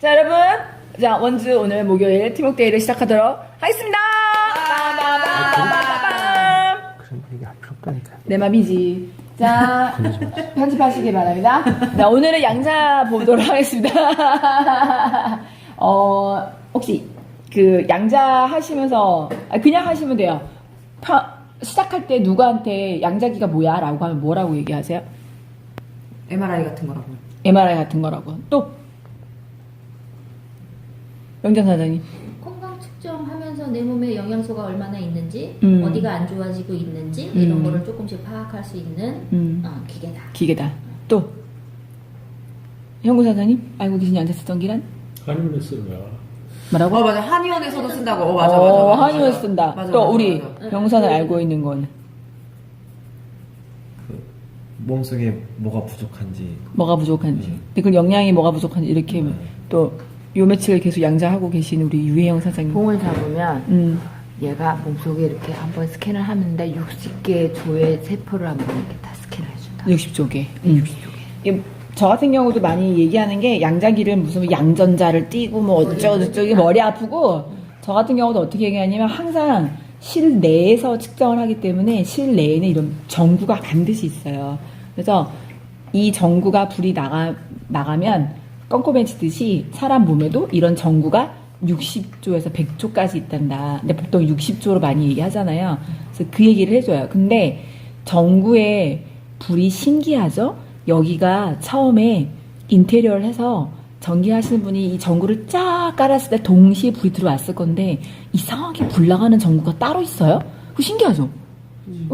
자, 여러분. 자, 원주 오늘 목요일 팀워크데이를 시작하도록 하겠습니다. 빠바바바바밤. 그럼 이게 안 필요 없다니까. 내 맘이지. 자, 편집하시기 바랍니다. 자, 오늘은 양자 보도록 하겠습니다. 혹시 그 양자 하시면서, 그냥 하시면 돼요. 시작할 때 누구한테 양자기가 뭐야? 라고 하면 뭐라고 얘기하세요? MRI 같은 거라고. MRI 같은 거라고. 또? 영장 사장님. 건강 측정하면서 내 몸에 영양소가 얼마나 있는지, 음. 어디가 안 좋아지고 있는지 이런 거를 조금씩 파악할 수 있는 기계다. 기계다. 또? 현구 사장님? 알고 계신 양자 측정 기란? 한의원에 쓰는 거야. 뭐라고? 맞아. 한의원에서도 쓴다고. 맞아. 한의원 쓴다. 맞아, 또 맞아, 우리 맞아. 병사는 알고 있는 건 몸속에 뭐가 부족한지. 뭐가 부족한지. 근데 그 영양이 뭐가 부족한지 이렇게 또 요 며칠 계속 양자하고 계신 우리 유혜영 사장님. 봉을 잡으면 음. 얘가 몸속에 이렇게 한번 스캔을 하는데 60개 조의 세포를 한번 이렇게 다 스캔을 해준다. 60조개. 60조개. 저 같은 경우도 많이 얘기하는 게 양자기를 무슨 양전자를 띄고 뭐 어쩌고저쩌고 머리 아프고, 저 같은 경우도 어떻게 얘기하냐면 항상 실내에서 측정을 하기 때문에 실내에는 이런 전구가 반드시 있어요. 그래서 이 전구가 불이 나가면 껌껌해 지듯이 사람 몸에도 이런 전구가 60조에서 100조까지 있단다. 근데 보통 60조로 많이 얘기하잖아요. 그래서 그 얘기를 해줘요. 근데 전구의 불이 신기하죠? 여기가 처음에 인테리어를 해서 전기하시는 분이 이 전구를 쫙 깔았을 때 동시에 불이 들어왔을 건데 이상하게 불 나가는 전구가 따로 있어요? 그거 신기하죠?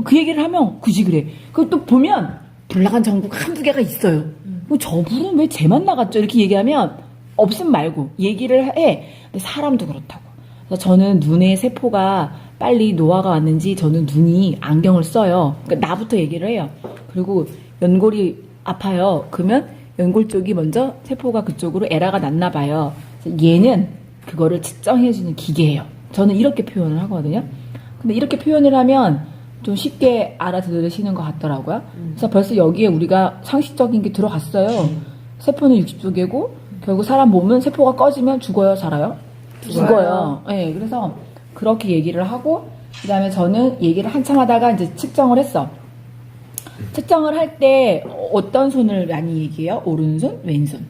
그 얘기를 하면 그지 그래. 그걸 또 보면 불 나간 전구가 한두 개가 있어요. 저 불은 왜 쟤만 나갔죠? 이렇게 얘기하면 없음 말고 얘기를 해. 근데 사람도 그렇다고. 그래서 저는 눈의 세포가 빨리 노화가 왔는지 저는 눈이 안경을 써요. 그러니까 나부터 얘기를 해요. 그리고 연골이 아파요. 그러면 연골 쪽이 먼저 세포가 그쪽으로 에러가 났나 봐요. 그래서 얘는 그거를 측정해주는 기계예요. 저는 이렇게 표현을 하거든요. 근데 이렇게 표현을 하면 좀 쉽게 알아들으시는 것 같더라고요. 그래서 벌써 여기에 우리가 상식적인 게 들어갔어요. 세포는 60조개고 결국 사람 몸은 세포가 꺼지면 죽어요, 살아요? 죽어요. 네, 그래서 그렇게 얘기를 하고, 그 다음에 저는 얘기를 한참 하다가 이제 측정을 했어. 측정을 할 때 어떤 손을 많이 얘기해요? 오른손, 왼손.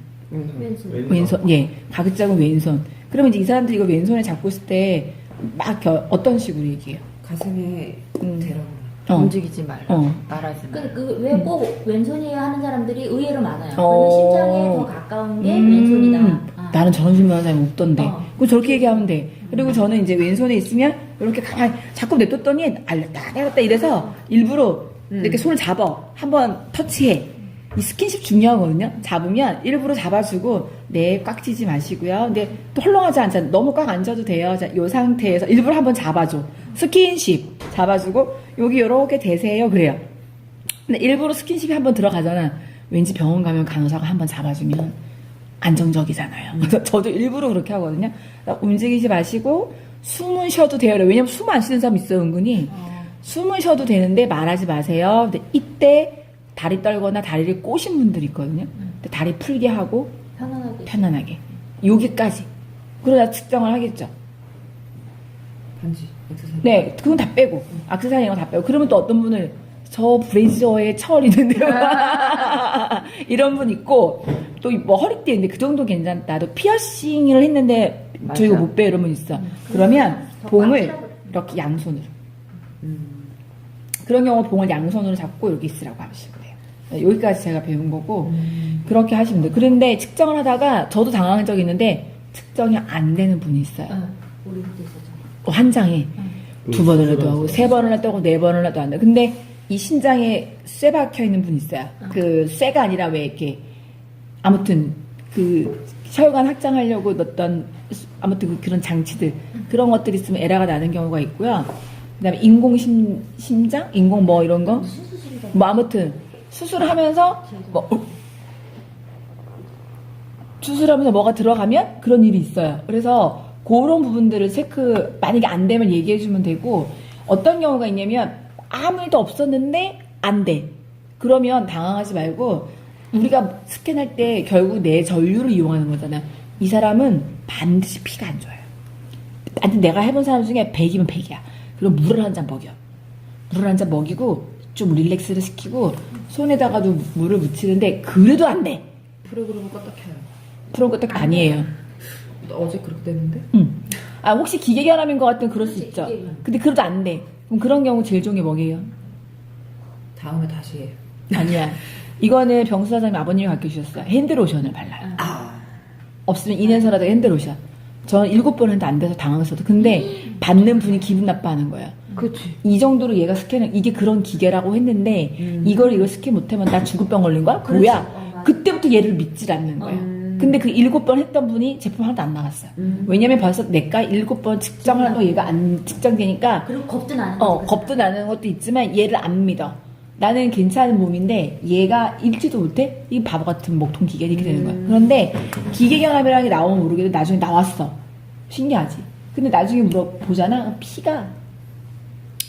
왼손, 예. 가급적이면 왼손. 그러면 이제 이 사람들이 이거 왼손에 잡고 있을 때 막 어떤 식으로 얘기해요? 가슴에 대라고. 움직이지 말라. 말하지 말라. 왜 꼭 왼손이어야 하는 사람들이 의외로 많아요. 어. 그러면 심장에 더 가까운 게 왼손이다. 나는 저런 질문하는 사람이 없던데. 어. 그 저렇게 얘기하면 돼. 그리고 저는 이제 왼손에 있으면 이렇게 가만히 자꾸 냅뒀더니 알렸다 내렸다 이래서 일부러 이렇게 손을 잡아. 한번 터치해. 이 스킨십 중요하거든요. 잡으면 일부러 잡아주고 네, 꽉 쥐지 마시고요. 근데 또 헐렁하지 않잖아요. 너무 꽉 안 쥐어도 돼요. 자, 이 상태에서 일부러 한번 잡아줘. 스킨십 잡아주고 여기 이렇게 대세요. 그래요. 근데 일부러 스킨십이 한번 들어가잖아. 왠지 병원 가면 간호사가 한번 잡아주면 안정적이잖아요. 그래서 저도 일부러 그렇게 하거든요. 움직이지 마시고 숨은 쉬어도 돼요. 왜냐면 숨 안 쉬는 사람 있어요, 은근히. 숨은 쉬어도 되는데 말하지 마세요. 근데 이때 다리 떨거나 다리를 꼬신 분들이 있거든요. 근데 다리 풀게 하고 편안하게. 여기까지. 그러다 측정을 하겠죠. 반지. 엑서사이즈. 네, 그건 다 빼고. 악세사리 이런 거 다 빼고. 그러면 또 어떤 분을 저 브레이저에 철 있는데요. 이런 분 있고, 또 뭐 허리띠 있는데 그 정도 괜찮다. 또 피어싱을 했는데 저 이거 못 빼 이런 분 있어. 그러면 봉을 이렇게 양손으로. 그런 경우 봉을 양손으로 잡고 여기 있으라고 하시면 돼요. 네, 여기까지 제가 배운 거고 그렇게 하시면 돼요. 그런데 측정을 하다가 저도 당황한 적이 있는데 측정이 안 되는 분이 있어요. 우리 그때 있었잖아. 한 장에 두 번을 해도 하고 세 번을 해도 하고 네 번을 해도 안 돼. 근데 이 심장에 쇠 박혀 있는 분 있어요. 그 쇠가 아니라 왜 이렇게 아무튼 그 혈관 확장하려고 넣었던 아무튼 그런 장치들 그런 것들이 있으면 에러가 나는 경우가 있고요. 그다음에 인공 심장, 인공 뭐 이런 거, 뭐 아무튼 수술을 하면서 뭐 수술하면서 뭐가 들어가면 그런 일이 있어요. 그래서 그런 부분들을 체크 만약에 안 되면 얘기해 주면 되고, 어떤 경우가 있냐면 아무 일도 없었는데 안 돼. 그러면 당황하지 말고 우리가 스캔할 때 결국 내 전류를 이용하는 거잖아. 이 사람은 반드시 피가 안 좋아요. 아니 내가 해본 사람 중에 100이면 100이야. 그리고 물을 한 잔 먹여. 물을 한 잔 먹이고 좀 릴렉스를 시키고 손에다가도 물을 묻히는데 그래도 안 돼. 프로그램은 껐다 켜요. 그런 것도 아니에요. 어제 그렇게 됐는데? 아 혹시 기계 결함인 것 같으면 그럴 수 그렇지, 있죠. 기계 결함. 근데 그래도 안 돼. 그럼 그런 경우 제일 좋은 게 뭐예요? 다음에 다시 해요. 아니야. 이거는 병수 사장님 아버님이 가르쳐 주셨어요. 핸드로션을 발라요. 없으면 인앤서라도 핸드로션. 저는 7번 했는데 안 돼서 당황했어도. 근데 받는 분이 기분 나빠하는 거예요. 그치. 이 정도로 얘가 스캔을 이게 그런 기계라고 했는데 이걸 스캔 못하면 나 죽을 병 걸린 거야? 그렇지. 뭐야? 맞아. 그때부터 얘를 믿질 않는 거야. 근데 그 7번 했던 분이 제품 하나도 안 나갔어요. 왜냐면 벌써 내가 7번 측정을 한다고 얘가 안 측정되니까 그리고 겁도 나는 거지, 그 겁도 사람. 나는 것도 있지만 얘를 안 믿어. 나는 괜찮은 몸인데 얘가 읽지도 못해? 이 바보 같은 목통 기계 이렇게 되는 거야. 그런데 기계 경험이라는 게 나오면 모르겠는데 나중에 나왔어. 신기하지? 근데 나중에 물어보잖아. 피가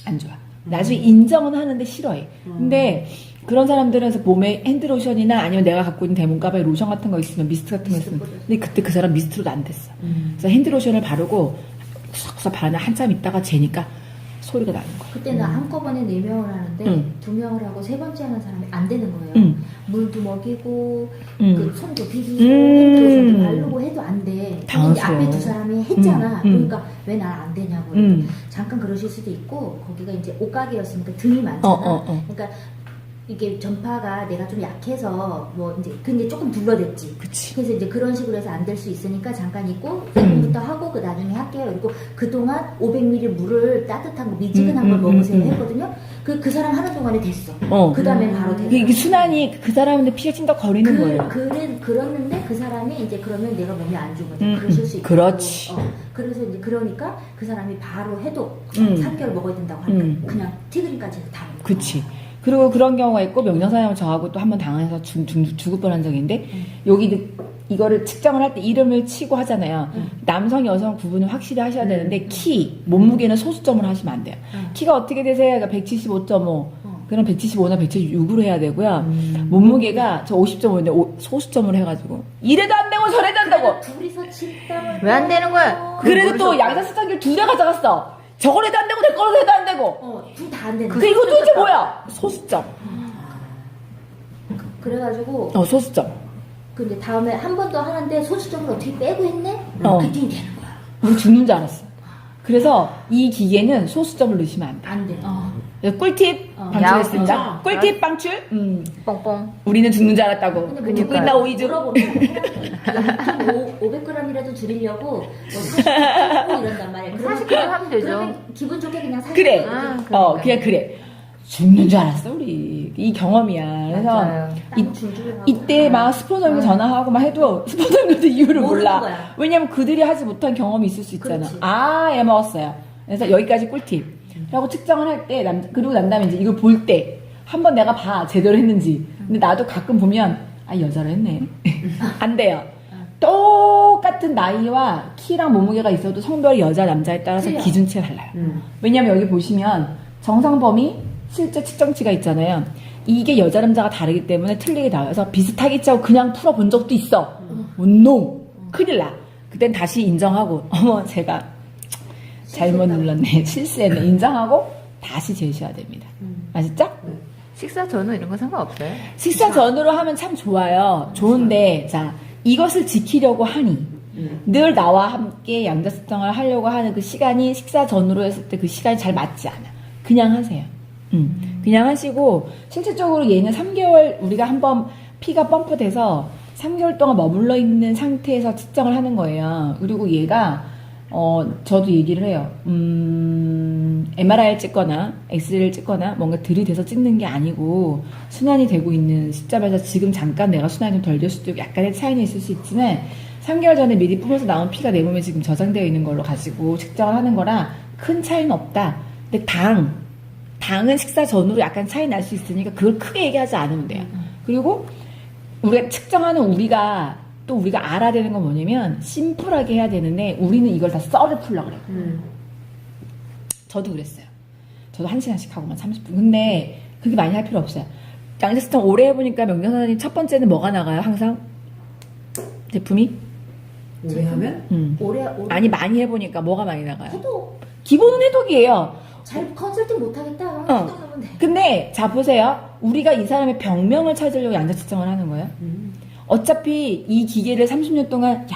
안 좋아. 나중에 인정은 하는데 싫어해. 근데 그런 사람들은 몸에 핸드로션이나 아니면 내가 갖고 있는 데몬가바에 로션 같은 거 있으면 미스트 같은 거 있으면 근데 그때 그 사람 미스트로도 안 됐어. 그래서 핸드로션을 바르고 쏙쏙 바르는 한참 있다가 재니까 소리가 나는 거야. 그때 나 한꺼번에 4명을 하는데 응. 2명을 하고 3번째 하는 사람이 안 되는 거예요. 응. 물도 먹이고 응. 그 손도 비비고 핸드로션도 바르고 해도 안 돼. 근데 이제 당황스러워. 앞에 두 사람이 했잖아. 응. 그러니까 왜 날 안 되냐고. 응. 잠깐 그러실 수도 있고 거기가 이제 옷가게였으니까 등이 많잖아. 그러니까 이게 전파가 내가 좀 약해서 뭐 이제 근데 조금 둘러댔지. 그치. 그래서 이제 그런 식으로 해서 안 될 수 있으니까 잠깐 있고 지금부터 하고 그 나중에 할게요. 그리고 그동안 500ml 물을 따뜻한 거 미지근한 걸 먹으세요 했거든요. 그 사람 하는 동안에 됐어. 그 다음에 바로 됐어. 이게 순환이 그 사람한테 피가 찐덕거리는 거예요. 그랬는데 그 사람이 이제 그러면 내가 몸이 안 좋거든. 그러실 수 있고. 그렇지. 그래서 이제 그러니까 그 사람이 바로 해독 3개월 3개월 먹어야 된다고 하니까 그냥 티그린까지 다 먹어. 그치. 그리고 그런 경우가 있고 명령사님 저하고 또 한 번 당해서 죽을 뻔한 적이 있는데 여기 이거를 측정을 할 때 이름을 치고 하잖아요. 남성 여성 구분을 확실히 하셔야 되는데 키 몸무게는 소수점으로 하시면 안 돼요. 키가 어떻게 되세요? 그러니까 175.5 그럼 175나 176으로 해야 되고요. 몸무게가 저 50.5인데 소수점으로 해가지고 이래도 안 되고 저래도 안 되고 둘이서 집담을 왜 안 되는 거야? 그래도 또 양자 수학기를 2대 가져갔어. 저걸 해도 안 되고 내 거로 해도 안 되고 둘 다 안 되는 그 이거 도대체 뭐야? 소수점. 그래가지고 소수점. 근데 다음에 한 번 더 하는데 소수점을 어떻게 빼고 했네? 그때 되는 거야. 우리 죽는 줄 알았어. 그래서 이 기계는 소수점을 넣으시면 안 돼. 안 돼. 그래서 꿀팁 방출했습니다. 야, 꿀팁 방출. 뻥뻥. 우리는 죽는 줄 알았다고. 근데 뭐 듣고 있나 오이즈. 물어보면 500g이라도 줄이려고 뭐 40g 이런단 말이야. 40g 하면 되죠. 그러면 기분 좋게 그냥 40g. 그래. 그러니까. 그냥 그래. 죽는 줄 알았어 우리. 이 경험이야. 그래서 맞아요. 이때 막 스폰서님께 전화하고 막 해도 스폰서님들도 이유를 모르는 몰라. 거야. 왜냐면 그들이 하지 못한 경험이 있을 수 있잖아. 그렇지. 애 먹었어요. 그래서 여기까지 꿀팁. 라고 측정을 할 때, 그리고 난 다음에 이제 이걸 볼 때, 한번 내가 봐, 제대로 했는지. 근데 나도 가끔 보면, 여자로 했네. 안 돼요. 똑같은 나이와 키랑 몸무게가 있어도 성별이 여자, 남자에 따라서 틀려. 기준치가 달라요. 왜냐면 여기 보시면, 정상 범위, 실제 측정치가 있잖아요. 이게 여자, 남자가 다르기 때문에 틀리게 나와요. 그래서 비슷하겠지 하고 그냥 풀어본 적도 있어. 노! 큰일 나. 그땐 다시 인정하고, 제가 잘못 눌렀네. 실수했네. 인정하고 다시 제시해야 됩니다. 아셨죠? 식사 전후 이런 거 상관없어요? 식사 전후로 하면 참 좋아요. 좋은데, 자, 이것을 지키려고 하니, 늘 나와 함께 양자 측정을 하려고 하는 그 시간이 식사 전후로 했을 때 그 시간이 잘 맞지 않아. 그냥 하세요. 그냥 하시고, 실질적으로 얘는 3개월, 우리가 한번 피가 펌프돼서 3개월 동안 머물러 있는 상태에서 측정을 하는 거예요. 그리고 얘가, 저도 얘기를 해요. MRI를 찍거나, 엑스레이를 찍거나, 뭔가 들이대서 찍는 게 아니고, 순환이 되고 있는 시점에서 지금 잠깐 내가 순환이 좀 덜 될 수도 있고, 약간의 차이는 있을 수 있지만, 3개월 전에 미리 품에서 나온 피가 내 몸에 지금 저장되어 있는 걸로 가지고 측정을 하는 거라 큰 차이는 없다. 근데 당은 식사 전후로 약간 차이 날 수 있으니까 그걸 크게 얘기하지 않으면 돼요. 그리고 우리가 측정하는 우리가 알아야 되는 건 뭐냐면 심플하게 해야 되는데 우리는 이걸 다 썰을 풀려고 그래요. 저도 그랬어요. 저도 1시간씩 하고만 30분. 근데 그게 많이 할 필요 없어요. 양자 측정 오래 해보니까 명령사님 첫 번째는 뭐가 나가요? 항상 제품이 오래 하면? 오래 아니 많이 해보니까 뭐가 많이 나가요? 해도 기본은 해독이에요. 잘 컨설팅 못하겠다. 어. 해독하면 돼. 근데 자 보세요. 우리가 이 사람의 병명을 찾으려고 양자 측정을 하는 거예요. 어차피 이 기계를 30년 동안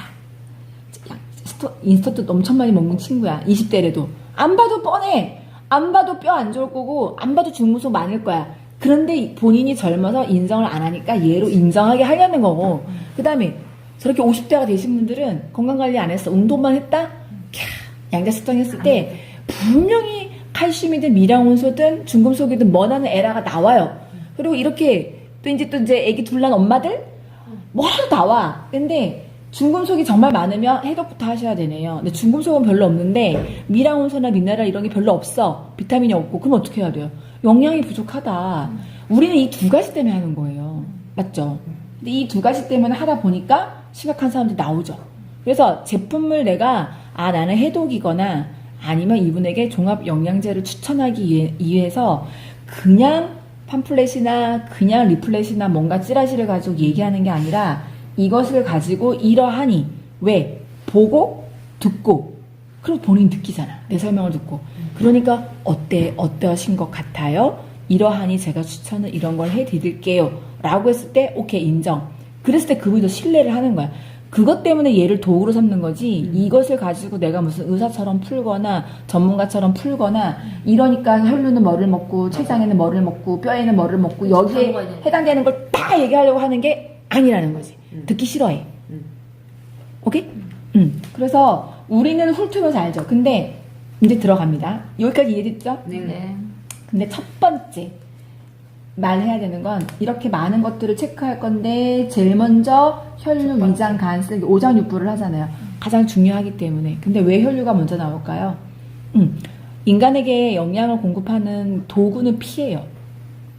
인스턴트 엄청 많이 먹는 친구야. 20대래도 안 봐도 뻔해. 안 봐도 뼈 안 좋을 거고 안 봐도 중금속 많을 거야. 그런데 본인이 젊어서 인정을 안 하니까 얘로 인정하게 하려는 거고, 그 다음에 저렇게 50대가 되신 분들은 건강관리 안 했어. 운동만 했다? 양자 측정했을 때 분명히 칼슘이든 미량원소든 중금속이든 뭐라는 에러가 나와요. 그리고 이렇게 또 이제 애기 둘 난 엄마들 뭐라도 나와. 근데 중금속이 정말 많으면 해독부터 하셔야 되네요. 근데 중금속은 별로 없는데 미량원소나 미네랄 이런 게 별로 없어. 비타민이 없고. 그럼 어떻게 해야 돼요? 영양이 부족하다. 우리는 이 두 가지 때문에 하는 거예요. 맞죠? 근데 이 두 가지 때문에 하다 보니까 심각한 사람들이 나오죠. 그래서 제품을 내가 나는 해독이거나 아니면 이분에게 종합 영양제를 추천하기 위해서 그냥 팜플렛이나 그냥 리플렛이나 뭔가 찌라시를 가지고 얘기하는 게 아니라 이것을 가지고 이러하니 왜? 보고 듣고 그리고 본인이 느끼잖아. 내 설명을 듣고. 그러니까 어떠신 것 같아요? 이러하니 제가 추천을 이런 걸 해드릴게요 라고 했을 때 오케이 인정. 그랬을 때 그분이 더 신뢰를 하는 거야. 그것 때문에 얘를 도구로 삼는 거지 이것을 가지고 내가 무슨 의사처럼 풀거나 전문가처럼 풀거나 이러니까 혈류는 뭐를 먹고 췌장에는 뭐를 먹고 뼈에는 뭐를 먹고 여기에 해당되는 걸 다 얘기하려고 하는 게 아니라는 거지. 듣기 싫어해. 오케이? 그래서 우리는 훑으면서 알죠. 근데 이제 들어갑니다. 여기까지 이해됐죠? 네. 근데 첫 번째 말해야 되는 건 이렇게 많은 것들을 체크할 건데 제일 먼저 혈류, 위장, 간, 쓸기, 오장육부를 하잖아요. 가장 중요하기 때문에. 근데 왜 혈류가 먼저 나올까요? 인간에게 영양을 공급하는 도구는 피예요.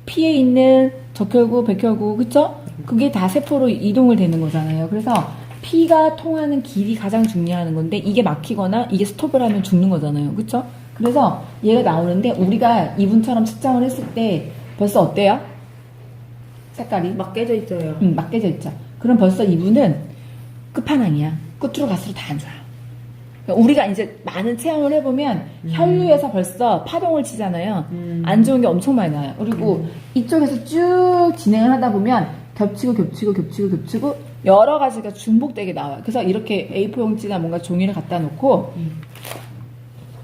피에 있는 적혈구, 백혈구, 그쵸? 그게 다 세포로 이동을 되는 거잖아요. 그래서 피가 통하는 길이 가장 중요한 건데 이게 막히거나 이게 스톱을 하면 죽는 거잖아요. 그쵸? 그래서 얘가 나오는데 우리가 이분처럼 측정을 했을 때 벌써 어때요? 색깔이? 막 깨져 있어요. 막 깨져 있죠. 그럼 벌써 이분은 끝판왕이야. 끝으로 갈수록 다 안 좋아요. 그러니까 우리가 이제 많은 체험을 해보면 혈류에서 벌써 파동을 치잖아요. 안 좋은 게 엄청 많이 나요. 그리고 이쪽에서 쭉 진행을 하다 보면 겹치고 여러 가지가 중복되게 나와요. 그래서 이렇게 A4 용지나 뭔가 종이를 갖다 놓고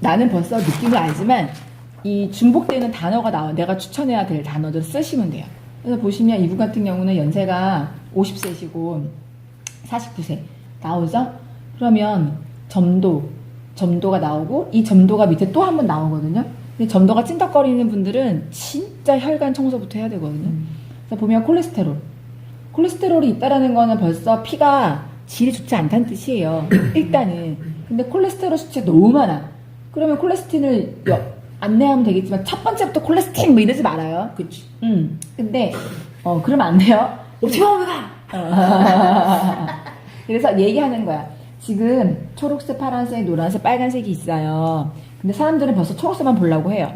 나는 벌써 느낌을 알지만 이 중복되는 단어가 나와. 내가 추천해야 될 단어들을 쓰시면 돼요. 그래서 보시면 이분 같은 경우는 연세가 50세시고 49세 나오죠? 그러면 점도가 나오고 이 점도가 밑에 또 한 번 나오거든요. 근데 점도가 찐덕거리는 분들은 진짜 혈관 청소부터 해야 되거든요. 그래서 보면 콜레스테롤이 있다라는 거는 벌써 피가 질이 좋지 않다는 뜻이에요. 일단은. 근데 콜레스테롤 수치가 너무 많아. 그러면 콜레스틴을 안내하면 되겠지만 첫 번째부터 콜레스틴 뭐 이러지 말아요. 그치. 근데 그러면 안 돼요. 어떻게 오메가? 그래서 얘기하는 거야. 지금 초록색, 파란색, 노란색, 빨간색이 있어요. 근데 사람들은 벌써 초록색만 보려고 해요.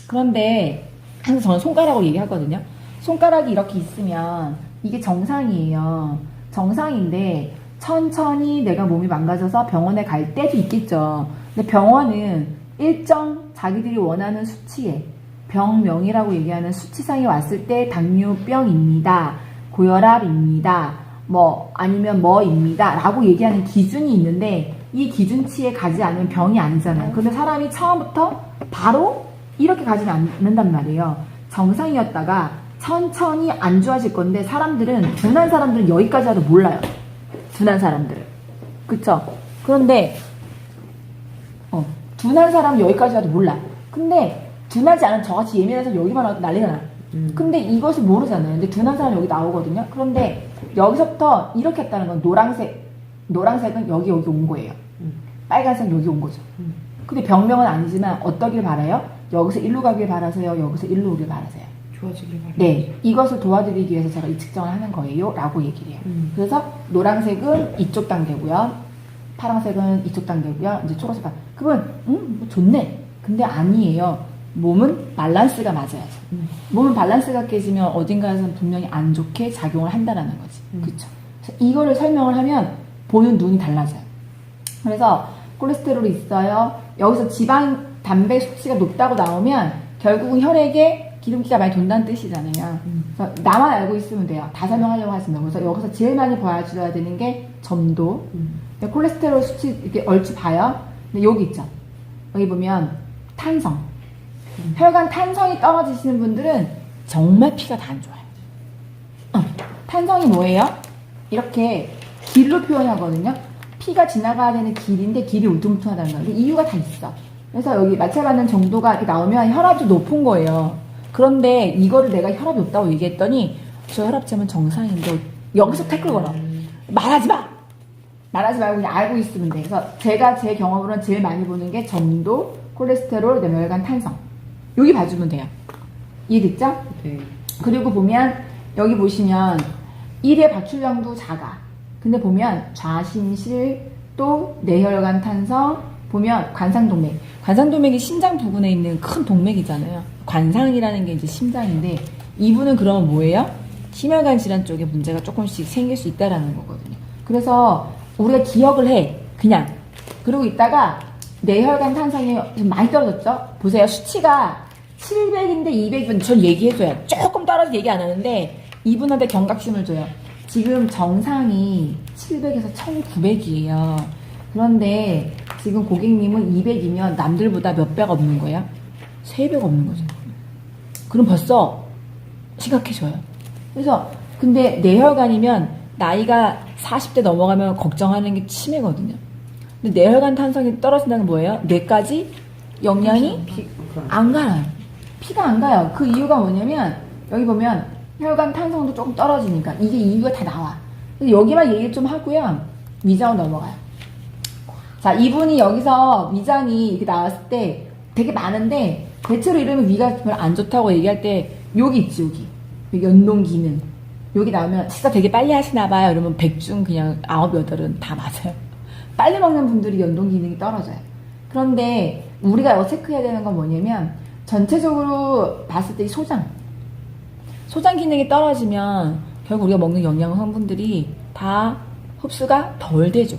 그런데 항상 저는 손가락으로 얘기하거든요. 손가락이 이렇게 있으면 이게 정상이에요. 정상인데 천천히 내가 몸이 망가져서 병원에 갈 때도 있겠죠. 근데 병원은 일정 자기들이 원하는 수치에 병명이라고 얘기하는 수치상이 왔을 때 당뇨병입니다. 고혈압입니다. 뭐 아니면 뭐입니다. 라고 얘기하는 기준이 있는데 이 기준치에 가지 않으면 병이 아니잖아요. 근데 사람이 처음부터 바로 이렇게 가지는 않는단 말이에요. 정상이었다가 천천히 안 좋아질 건데 둔한 사람들은 여기까지 와도 몰라요. 둔한 사람들은. 그쵸? 그런데 둔한 사람은 여기까지 와도 몰라. 근데 둔하지 않은 저같이 예민해서 여기만 와도 난리가 나. 근데 이것을 모르잖아요. 근데 둔한 사람은 여기 나오거든요. 그런데 여기서부터 이렇게 했다는 건 노란색은 여기 온 거예요. 빨간색은 여기 온 거죠. 근데 병명은 아니지만 어떠길 바라요? 여기서 일로 가길 바라세요? 여기서 일로 오길 바라세요? 좋아지길 바래. 네. 이것을 도와드리기 위해서 제가 이 측정을 하는 거예요. 라고 얘기를 해요. 그래서 노란색은 이쪽 단계고요. 파란색은 이쪽 단계고요. 이제 초록색 그건 뭐 좋네. 근데 아니에요. 몸은 밸런스가 맞아야죠. 몸은 밸런스가 깨지면 어딘가에서는 분명히 안 좋게 작용을 한다라는 거지. 그쵸? 이거를 설명을 하면 보는 눈이 달라져요. 그래서 콜레스테롤이 있어요. 여기서 지방, 단백 수치가 높다고 나오면 결국은 혈액에 기름기가 많이 돈다는 뜻이잖아요. 그래서 나만 알고 있으면 돼요. 다 설명하려고 하시면. 그래서 여기서 제일 많이 봐줘야 되는 게 점도. 콜레스테롤 수치 이렇게 얼추 봐요. 근데 여기 있죠. 여기 보면 탄성. 혈관 탄성이 떨어지시는 분들은 정말 피가 다 안 좋아요. 탄성이 뭐예요? 이렇게 길로 표현하거든요. 피가 지나가야 되는 길인데 길이 울퉁불퉁하다는 거예요. 이유가 다 있어. 그래서 여기 마찰받는 정도가 이렇게 나오면 혈압이 좀 높은 거예요. 그런데 이거를 내가 혈압이 높다고 얘기했더니 저 혈압차면 정상인데 여기서 태클 걸어. 말하지 마! 말하지 말고 그냥 알고 있으면 돼. 그래서 제가 제 경험으로는 제일 많이 보는 게 점도, 콜레스테롤, 그다음에 혈관 탄성. 여기 봐주면 돼요. 이해됐죠? 네. 그리고 보면 여기 보시면 1의 박출량도 작아. 근데 보면 좌심실 또 뇌혈관 탄성 보면 관상동맥. 관상동맥이 심장 부근에 있는 큰 동맥이잖아요. 관상이라는 게 이제 심장인데 이분은 그러면 뭐예요? 심혈관 질환 쪽에 문제가 조금씩 생길 수 있다라는 거거든요. 그래서 우리가 기억을 해. 그냥. 그러고 있다가 뇌혈관 탄성이 좀 많이 떨어졌죠? 보세요. 수치가 700인데 200이면 전 얘기해줘요. 조금 떨어져 얘기 안 하는데 이분한테 경각심을 줘요. 지금 정상이 700에서 1900이에요. 그런데 지금 고객님은 200이면 남들보다 몇 배가 없는 거야? 3배가 없는 거죠. 그럼 벌써 심각해져요. 그래서 근데 뇌혈관이면 나이가 40대 넘어가면 걱정하는 게 치매거든요. 근데 뇌혈관 탄성이 떨어진다는 건 뭐예요? 뇌까지 영양이 안 가요. 피가 안 가요. 그 이유가 뭐냐면 여기 보면 혈관 탄성도 조금 떨어지니까 이게 이유가 다 나와. 그래서 여기만 얘기를 좀 하고요. 위장으로 넘어가요. 자, 이분이 여기서 위장이 이렇게 나왔을 때 되게 많은데 대체로 이러면 위가 별로 안 좋다고 얘기할 때 여기 있지, 여기. 여기 연동 기능. 여기 나오면 식사 되게 빨리 하시나 봐요. 이러면 100중 그냥 9, 8은 다 맞아요. 빨리 먹는 분들이 연동 기능이 떨어져요. 그런데 우리가 체크해야 되는 건 뭐냐면 전체적으로 봤을 때 이 소장 기능이 떨어지면 결국 우리가 먹는 영양 성분들이 다 흡수가 덜 되죠.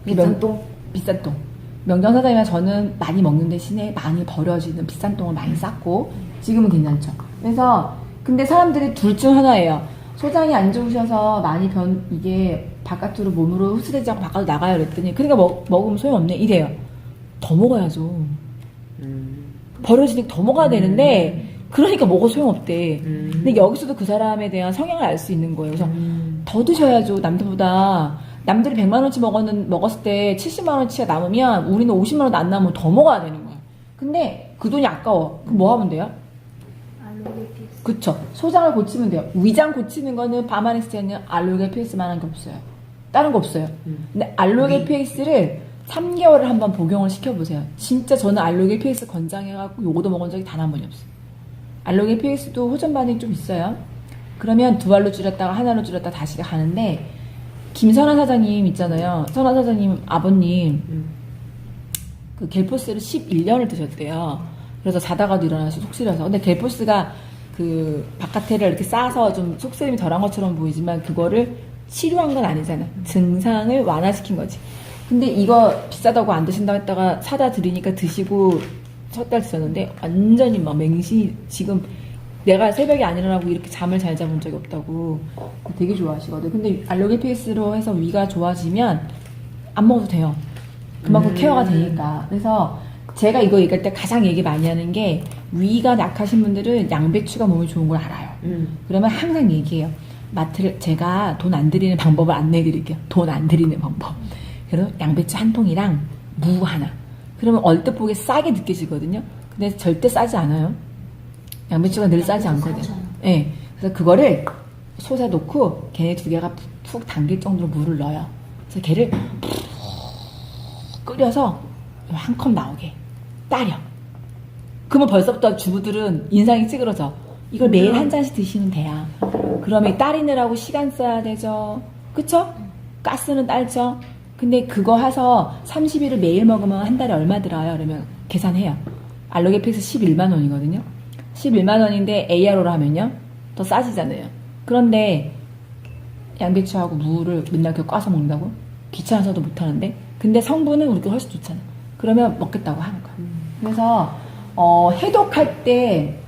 비싼 똥? 비싼 똥. 명정사장이면 저는 많이 먹는 대신에 많이 버려지는 비싼 똥을 많이 쌌고 지금은 괜찮죠. 그래서 근데 사람들이 둘 중 하나예요. 소장이 안 좋으셔서 많이 이게 바깥으로 몸으로 흡수되지 않고 바깥으로 나가요 그랬더니 그러니까 먹으면 소용없네 이래요. 더 먹어야죠. 버려지니까 더 먹어야 되는데 그러니까 먹어 소용없대. 근데 여기서도 그 사람에 대한 성향을 알 수 있는 거예요. 그래서 더 드셔야죠. 남들보다. 남들이 100만 원치 먹었을 때 70만 원치가 남으면 우리는 50만 원도 안 남으면 더 먹어야 되는 거야. 근데 그 돈이 아까워. 그럼 뭐 하면 돼요? 알로게피스. 그쵸. 소장을 고치면 돼요. 위장 고치는 거는 바마닉스에는 알로게피스만한 게 없어요. 다른 거 없어요. 근데 알로게피스를 3개월을 한번 복용을 시켜보세요. 진짜 저는 알로게피스 권장해갖고 요거도 먹은 적이 단 한 번이 없어요. 알로게피스도 호전 반응이 좀 있어요. 그러면 2알로 줄였다가 1알로 줄였다가 다시 가는데 김선아 사장님 있잖아요. 선아 사장님 아버님 그 겔포스를 11년을 드셨대요. 그래서 자다가도 일어나서 속 쓰려서. 근데 겔포스가 그 바카테를 이렇게 싸서 좀 속쓰림이 덜한 것처럼 보이지만 그거를 치료한 건 아니잖아. 증상을 완화시킨 거지. 근데 이거 비싸다고 안 드신다고 했다가 사다 드리니까 드시고 첫 달 드셨는데 완전히 막 맹신이 지금 내가 새벽에 안 일어나고 이렇게 잠을 잘 자본 적이 없다고 되게 좋아하시거든. 근데 알로게피스로 해서 위가 좋아지면 안 먹어도 돼요. 그만큼 케어가 되니까. 그래서 제가 이거 얘기할 때 가장 얘기 많이 하는 게 위가 약하신 분들은 양배추가 몸에 좋은 걸 알아요. 그러면 항상 얘기해요. 마트를 제가 돈 안 들이는 방법을 안내해드릴게요. 돈 안 들이는 방법. 그래서 양배추 한 통이랑 무 하나. 그러면 얼뜻 보기에 싸게 느껴지거든요. 근데 절대 싸지 않아요. 양배추가 늘 싸지 않거든요. 예. 네. 그래서 그거를 솥에 놓고 걔네 2개가 푹 당길 정도로 물을 넣어요. 그래서 걔를 푹 끓여서 한 컵 나오게 따려. 그러면 벌써부터 주부들은 인상이 찌그러져. 이걸 매일 한 잔씩 드시면 돼요. 그러면 따리느라고 시간 써야 되죠. 그쵸? 가스는 딸죠. 근데 그거 해서 30일을 매일 먹으면 한 달에 얼마 들어요? 그러면 계산해요. 알로게피스 11만 원이거든요. 11만 원인데 ARO로 하면요. 더 싸지잖아요. 그런데 양배추하고 무를 맨날 이렇게 꽈서 먹는다고? 귀찮아서도 못하는데 근데 성분은 우리가 훨씬 좋잖아. 그러면 먹겠다고 하는 거야. 그래서 해독할 때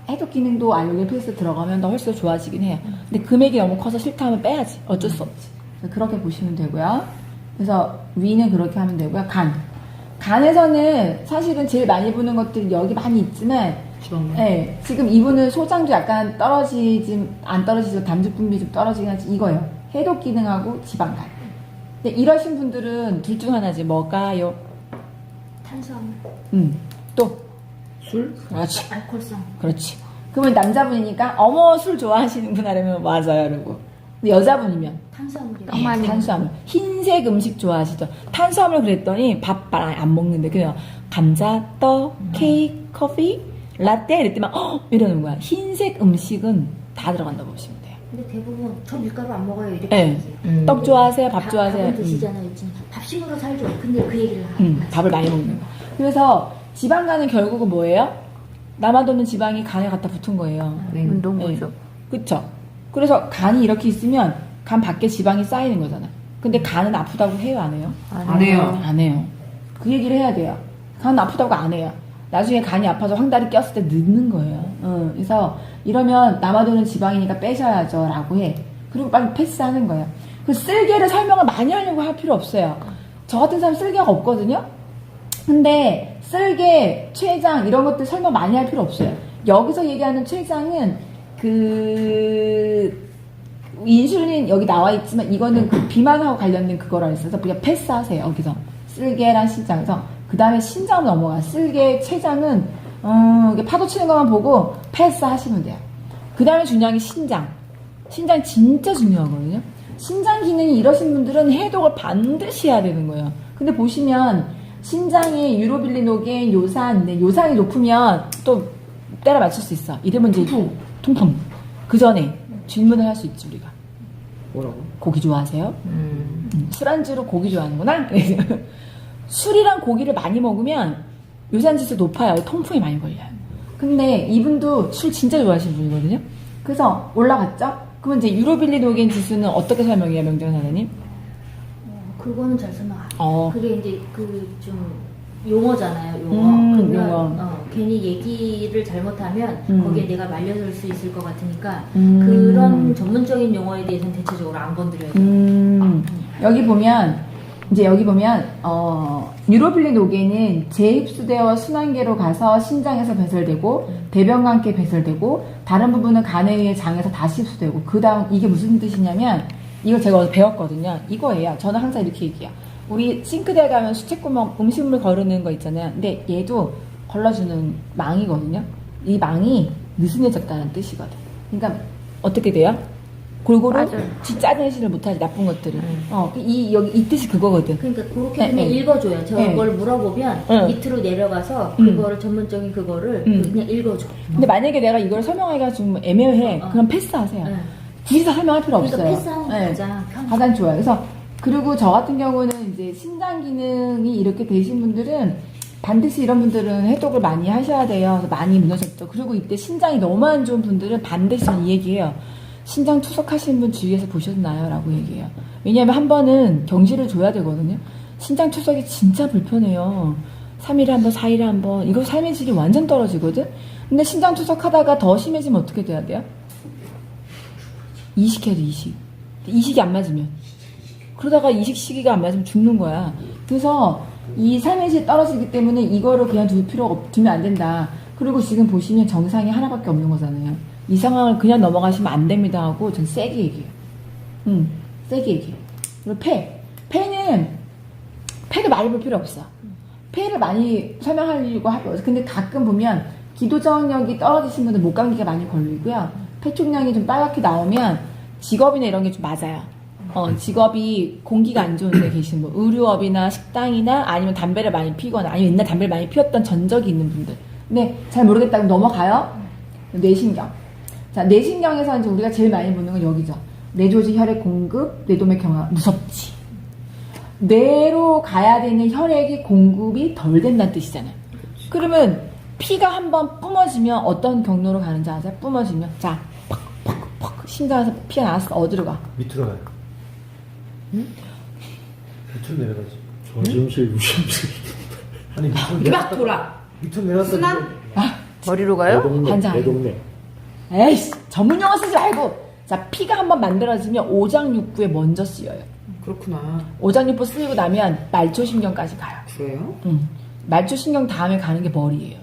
해독 기능도 알룰린 필스 들어가면 더 훨씬 더 좋아지긴 해요. 근데 금액이 너무 커서 싫다 하면 빼야지. 어쩔 수 없지. 그래서 그렇게 보시면 되고요. 그래서 위는 그렇게 하면 되고요. 간에서는 사실은 제일 많이 부는 것들이 여기 많이 있지만 네, 지금 이분은 소장도 약간 안 떨어지지만 담즙 분비 좀 떨어지긴 하지. 이거요. 해독 기능하고 지방간. 근데 이러신 분들은 둘 중 하나지. 뭘까요? 탄수화물, 또 술? 그렇지. 알코올성. 그렇지. 그러면 남자분이니까 어머 술 좋아하시는구나 그러면 맞아요. 그러고 근데 여자분이면 탄수화물이요. 탄수화물. 흰색 음식 좋아하시죠? 탄수화물 그랬더니 밥 안 먹는데 그냥 감자, 떡, 케이크, 커피, 라떼 이랬더니 막 이러는 거야. 흰색 음식은 다 들어간다 보시면 돼요. 근데 대부분 저 밀가루 안 먹어요 이렇게 네. 얘기해요. 떡 좋아하세요? 밥 좋아하세요? 밥은 드시잖아요. 요즘 밥심으로 살죠. 근데 그 얘기를 하는 거야. 밥을 많이 먹는 거. 그래서 지방간은 결국은 뭐예요? 남아도는 지방이 간에 갖다 붙은 거예요. 운동부죠. 그쵸? 그래서 간이 이렇게 있으면 간 밖에 지방이 쌓이는 거잖아. 근데 간은 아프다고 해요, 안 해요? 안 해요. 안 해요. 그 얘기를 해야 돼요. 간은 아프다고 안 해요. 나중에 간이 아파서 황다리 꼈을 때 늦는 거예요. 그래서 이러면 남아도는 지방이니까 빼셔야죠 라고 해. 그리고 빨리 패스하는 거예요. 그 쓸개를 설명을 많이 하려고 할 필요 없어요. 저 같은 사람 쓸개가 없거든요. 근데 쓸개, 췌장 이런 것들 설명 많이 할 필요 없어요. 여기서 얘기하는 췌장은 인슐린 여기 나와 있지만 이거는 그 비만하고 관련된 그거라 있어서 그냥 패스하세요. 여기서 쓸개랑 신장에서 그 다음에 신장 넘어가. 쓸개, 췌장은 이게 파도 치는 것만 보고 패스하시면 돼요. 그 다음에 중요한 게 신장. 신장 진짜 중요하거든요. 신장 기능이 이러신 분들은 해독을 반드시 해야 되는 거예요. 근데 보시면 신장에 유로빌리노겐, 요산, 요산이 높으면 또 때려 맞출 수 있어. 이러면 이제 통풍. 그 전에 질문을 할 수 있지 우리가. 뭐라고? 고기 좋아하세요? 술안주로 고기 좋아하는구나? 술이랑 고기를 많이 먹으면 요산지수 높아요. 통풍이 많이 걸려요. 근데 이분도 술 진짜 좋아하시는 분이거든요. 그래서 올라갔죠? 그러면 이제 유로빌리노겐 지수는 어떻게 설명해요, 명정사장님? 그거는 잘 설명 안 어. 그게 이제 그 좀 용어잖아요, 용어. 그러면 용어. 괜히 얘기를 잘못하면 거기에 내가 말려들 수 있을 것 같으니까 그런 전문적인 용어에 대해서는 대체적으로 안 건드려야 돼요. 여기 보면 유로빌리노겐은 재흡수되어 순환계로 가서 신장에서 배설되고 대변과 함께 배설되고 다른 부분은 간에 의해 장에서 다시 흡수되고 그 다음 이게 무슨 뜻이냐면 이거 제가 어디서 배웠거든요. 이거예요. 저는 항상 이렇게 얘기해요. 우리 싱크대에 가면 수채구멍 음식물 거르는 거 있잖아요. 근데 얘도 걸러주는 망이거든요. 이 망이 느슨해졌다는 뜻이거든. 그러니까 어떻게 돼요? 골고루 짜내지를 못하지 나쁜 것들을. 이 뜻이 그거거든. 그러니까 그렇게 네, 그냥 네. 읽어줘요. 저걸 네. 물어보면 네. 밑으로 내려가서 그거를 전문적인 그거를 그냥 읽어줘. 근데 만약에 내가 이걸 설명하기가 좀 애매해. 그럼 패스하세요. 네. 굳이 다 설명할 필요 그러니까 없어요. 패스하는 게 네. 가장 편해. 가장 좋아요. 그래서 그리고 저 같은 경우는 이제 신장 기능이 이렇게 되신 분들은 반드시 이런 분들은 해독을 많이 하셔야 돼요. 그래서 많이 무너졌죠. 그리고 이때 신장이 너무 안 좋은 분들은 반드시 이 얘기해요. 신장 투석하시는 분 주위에서 보셨나요? 라고 얘기해요. 왜냐하면 한 번은 경지를 줘야 되거든요. 신장 투석이 진짜 불편해요. 3일에 한 번, 4일에 한 번. 이거 삶의 질이 완전 떨어지거든? 근데 신장 투석하다가 더 심해지면 어떻게 돼야 돼요? 이식해야 돼, 이식. 이식이 안 맞으면. 그러다가 이식 시기가 안 맞으면 죽는 거야. 그래서 이 삶의 질이 떨어지기 때문에 이거를 그냥 두면 안 된다. 그리고 지금 보시면 정상이 하나밖에 없는 거잖아요. 이 상황을 그냥 넘어가시면 안 됩니다 하고 전 세게 얘기해요. 세게 얘기해요. 그리고 폐도 많이 볼 필요 없어. 폐를 많이 설명하려고 하고 근데 가끔 보면 기도 저항력이 떨어지신 분들 목감기가 많이 걸리고요. 폐 총량이 좀 빨갛게 나오면 직업이나 이런 게 좀 맞아요. 직업이 공기가 안 좋은 데 계신 분, 의류업이나 식당이나 아니면 담배를 많이 피거나 아니면 옛날 담배를 많이 피웠던 전적이 있는 분들. 근데 잘 모르겠다 그럼 넘어가요. 뇌신경. 자, 뇌신경에서 이제 우리가 제일 많이 보는 건 여기죠. 뇌조직 혈액 공급, 뇌동맥 경화. 무섭지. 뇌로 가야 되는 혈액이 공급이 덜 된다는 뜻이잖아요. 그러면 피가 한번 뿜어지면 어떤 경로로 가는지 아세요? 뿜어지면 자, 팍팍팍 심장에서 피가 나왔어. 어디로 가? 밑으로 가요. 밑으로 내려가지. 저짐실 유심실. 아니 밑으로 이렇게 막 돌아. 밑으로 내려갔다. 순환? 머리로 내 가요? 동네. 반장. 내 동네. 에이씨, 전문 용어 쓰지 말고. 자, 피가 한번 만들어지면 오장육부에 먼저 쓰여요. 그렇구나. 오장육부 쓰이고 나면 말초신경까지 가요. 그래요? 말초신경 다음에 가는 게 머리예요.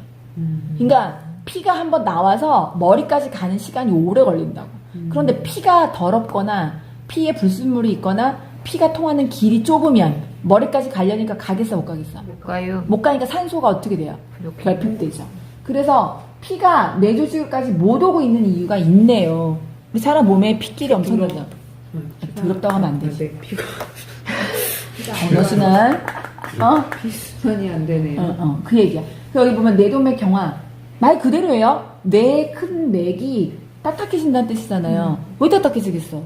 그러니까 피가 한번 나와서 머리까지 가는 시간이 오래 걸린다고. 그런데 피가 더럽거나 피에 불순물이 있거나 피가 통하는 길이 좁으면 머리까지 가려니까 가겠어 못 가겠어? 못 가요. 못 가니까 산소가 어떻게 돼요? 결핍되죠. 그래서 피가 뇌조직까지 못 오고 있는 이유가 있네요. 우리 사람 몸에 피길이 엄청 더럽죠. 더럽다고 하면 안 되지. 네, 피가 너순한 순환이 안 되네요. 그 얘기야. 그래서 여기 보면 뇌동맥 경화 말 그대로예요. 뇌 큰 맥이 딱딱해진다는 뜻이잖아요. 왜 딱딱해지겠어?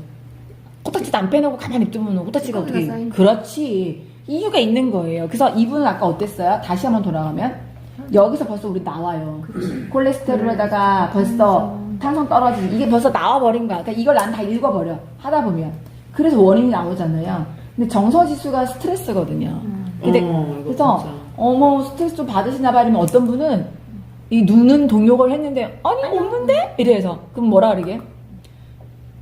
코딱지도 안 빼놓고 가만히 냅두면 코딱지가 어떻게 찌꺼기가 쌓인 그렇지. 이유가 있는 거예요. 그래서 이분은 아까 어땠어요? 다시 한번 돌아가면 여기서 벌써 우리 나와요. 콜레스테롤에다가 벌써 탄성 떨어지는 이게 벌써 나와버린 거야. 그러니까 이걸 난 다 읽어버려. 하다 보면. 그래서 원인이 나오잖아요. 근데 정서지수가 스트레스거든요. 근데 이거 그래서 진짜. 어머 스트레스 좀 받으시나 봐 이러면 어떤 분은 이 눈은 동욕을 했는데 아니 없는데? 이래서 그럼 뭐라 그러게?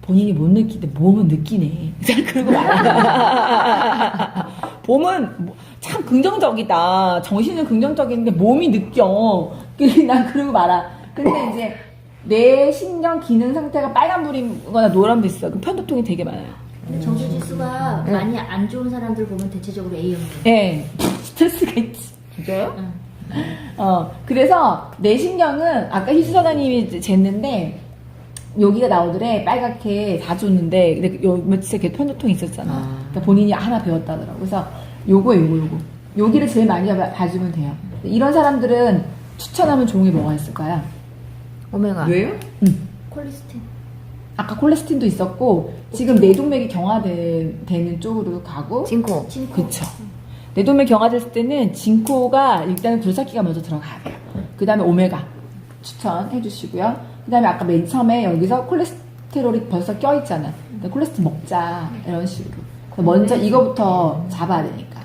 본인이 못 느끼는데 몸은 느끼네. 그러고 말아. 몸은 참 긍정적이다. 정신은 긍정적인데 몸이 느껴. 난 그러고 말아. 근데 이제 뇌 신경 기능 상태가 빨간불이거나 노란불이 있어. 그 편도통이 되게 많아요. 근데 정서지수가 많이 안 좋은 사람들 보면 대체적으로 A형이에요. 예. 스트레스가 있지. 진짜요? 그래서 뇌신경은 아까 희수사장님이 jes는데 여기가 나오더래 빨갛게 다 줬는데 근데 요 며칠 걔 편도통이 있었잖아. 그러니까 본인이 하나 배웠다더라고. 그래서 요거 여기를 제일 많이 봐주면 돼요. 이런 사람들은 추천하면 좋은 게 뭐가 있을까요? 오메가. 왜요? 콜리스테린. 아까 콜레스틴도 있었고 지금 뇌동맥이 경화되는 쪽으로 가고 징코. 그쵸. 뇌동맥 경화됐을 때는 진코가 일단은 굴삭기가 먼저 들어가야 돼요. 그 다음에 오메가 추천해 주시고요. 그 다음에 아까 맨 처음에 여기서 콜레스테롤이 벌써 껴있잖아. 그러니까 콜레스테롤 먹자 이런 식으로. 먼저 이거부터 잡아야 되니까.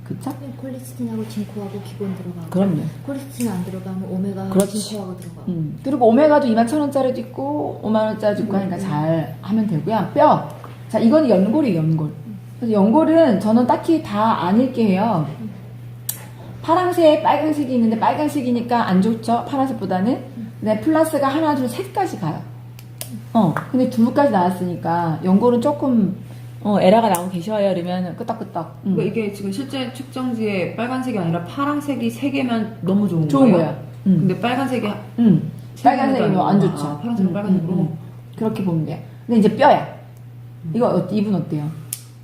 그쵸? 콜리스틴하고 진코하고 기본 들어가고. 그럼요. 콜리스틴 안 들어가면 오메가하고 그렇지. 진코하고 들어가고. 그리고 오메가도 21,000원짜리도 있고 5만원짜리도 있고 하니까 잘 하면 되고요. 뼈. 자, 이거는 연골이에요, 연골. 그래서 연골은 저는 딱히 다 안 읽게 해요. 파란색, 빨간색이 있는데 빨간색이니까 안 좋죠? 파란색보다는. 근데 플러스가 하나, 둘, 셋까지 가요. 근데 두까지 나왔으니까 연골은 조금 에러가 나오고 계셔요. 이러면 끄떡끄떡. 그러니까 이게 지금 실제 측정지에 빨간색이 아니라 파란색이 3개면 너무 좋은 좋은 거예요? 거야. 근데 빨간색이 빨간색이 뭐 안 좋죠. 파란색은 빨간색으로. 그렇게 보면 돼요. 근데 이제 뼈야. 이분 어때요?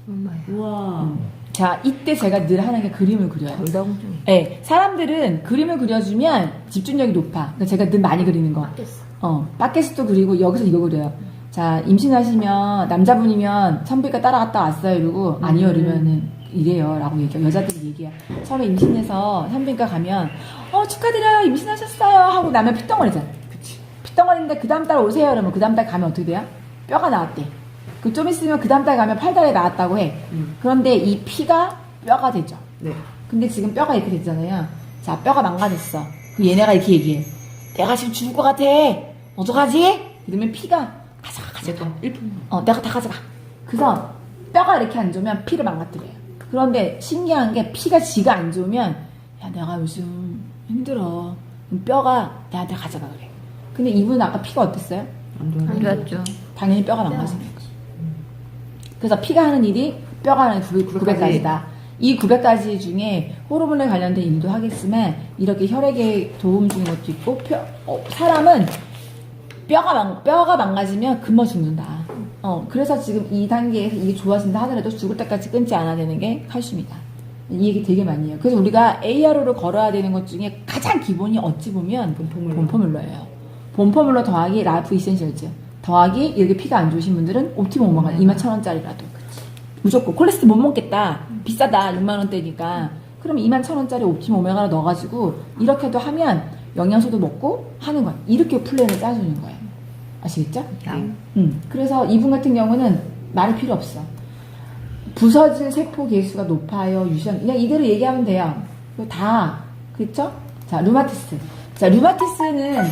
엄마야. 우와. 자, 이때 제가 늘 하는 게 그림을 그려요. 골다공증이. 네, 사람들은 그림을 그려주면 집중력이 높아. 그러니까 제가 늘 많이 그리는 거. 바켓도 그리고 여기서 이거 그려요. 자, 임신하시면 남자분이면 산부인과 따라갔다 왔어요. 이러고 아니요 이러면은 이래요 라고 얘기해요. 여자들이 얘기해요. 처음에 임신해서 산부인과 가면 축하드려요 임신하셨어요 하고 나면 피덩어리잖아. 그치. 피덩어리인데 그 다음 달 오세요 그러면 그 다음 달 가면 어떻게 돼요? 뼈가 나왔대. 그 좀 있으면 그 다음 달 가면 팔다리에 나왔다고 해. 그런데 이 피가 뼈가 되죠. 네. 근데 지금 뼈가 이렇게 됐잖아요. 자, 뼈가 망가졌어. 그럼 얘네가 이렇게 얘기해. 내가 지금 죽을 것 같아. 어떡하지? 이러면 피가 가져가. 내가 다 가져가. 그래서 뼈가 이렇게 안 좋으면 피를 망가뜨려요. 그런데 신기한 게 피가 지가 안 좋으면 야, 내가 요즘 힘들어. 그럼 뼈가 내한테 가져가 그래. 근데 이분은 아까 피가 어땠어요? 안 좋았죠. 당연히 뼈가 망가진 거지. 그래서 피가 하는 일이 뼈가 하는 900가지다. 이 900가지 중에 호르몬에 관련된 일도 하겠지만 이렇게 혈액에 도움 주는 것도 있고 사람은 뼈가 망가지면 굶어 죽는다. 그래서 지금 이 단계에서 이게 좋아진다 하더라도 죽을 때까지 끊지 않아야 되는 게 칼슘이다. 이 얘기 되게 많이 해요. 그래서 우리가 ARO를 걸어야 되는 것 중에 가장 기본이 어찌 보면 본포뮬러예요. 본포뮬러 더하기 라이프 이센셜즈 더하기 이렇게 피가 안 좋으신 분들은 옵티멈 오메가 21,000원짜리라도 무조건 콜레스테롤 못 먹겠다 비싸다 6만원대니까 그럼 21,000원짜리 옵티멈 오메가를 넣어가지고 이렇게도 하면 영양소도 먹고 하는 거야. 이렇게 플랜을 짜주는 거예요. 아시겠죠? 그래서 이분 같은 경우는 말이 필요 없어. 부서질 세포 개수가 높아요. 유전. 그냥 이대로 얘기하면 돼요. 이거 다 그렇죠? 자, 루마티스. 자, 루마티스는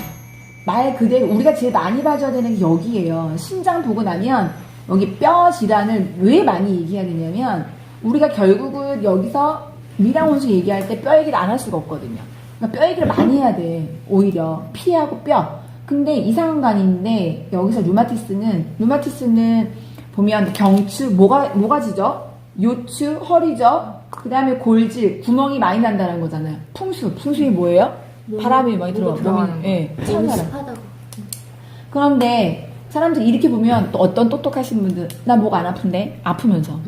말 그대로 우리가 제일 많이 봐줘야 되는 게 여기예요. 신장 보고 나면 여기 뼈 질환을 왜 많이 얘기해야 되냐면 우리가 결국은 여기서 미량원수 얘기할 때 뼈 얘기를 안 할 수가 없거든요. 그러니까 뼈 얘기를 많이 해야 돼. 오히려 피하고 뼈. 근데 이상한 거 아닌데 여기서 루마티스는 보면 경추 뭐가 지죠? 요추, 허리죠. 그 다음에 골질, 구멍이 많이 난다는 거잖아요. 풍수이 뭐예요? 바람이 많이 들어와. 몸이 예, 차는 사람. 습하다고. 그런데 사람들이 이렇게 보면 또 어떤 똑똑하신 분들 나 목 안 아픈데 아프면서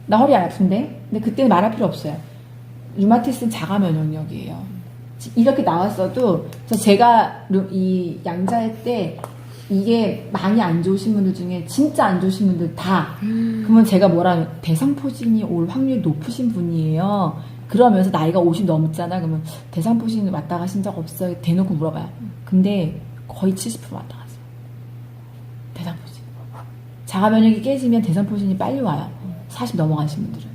나 허리 안 아픈데 근데 그때는 말할 필요 없어요. 루마티스는 자가 면역력이에요. 이렇게 나왔어도 제가 이 양자할 때 이게 많이 안 좋으신 분들 중에 진짜 안 좋으신 분들 다 그러면 제가 뭐라면 대상포진이 올 확률이 높으신 분이에요. 그러면서 나이가 50 넘었잖아. 그러면 대상포진 왔다 가신 적 없어요? 대놓고 물어봐요. 근데 거의 70% 왔다 갔어요. 대상포진. 자가면역이 깨지면 대상포진이 빨리 와요. 40 넘어가신 분들은.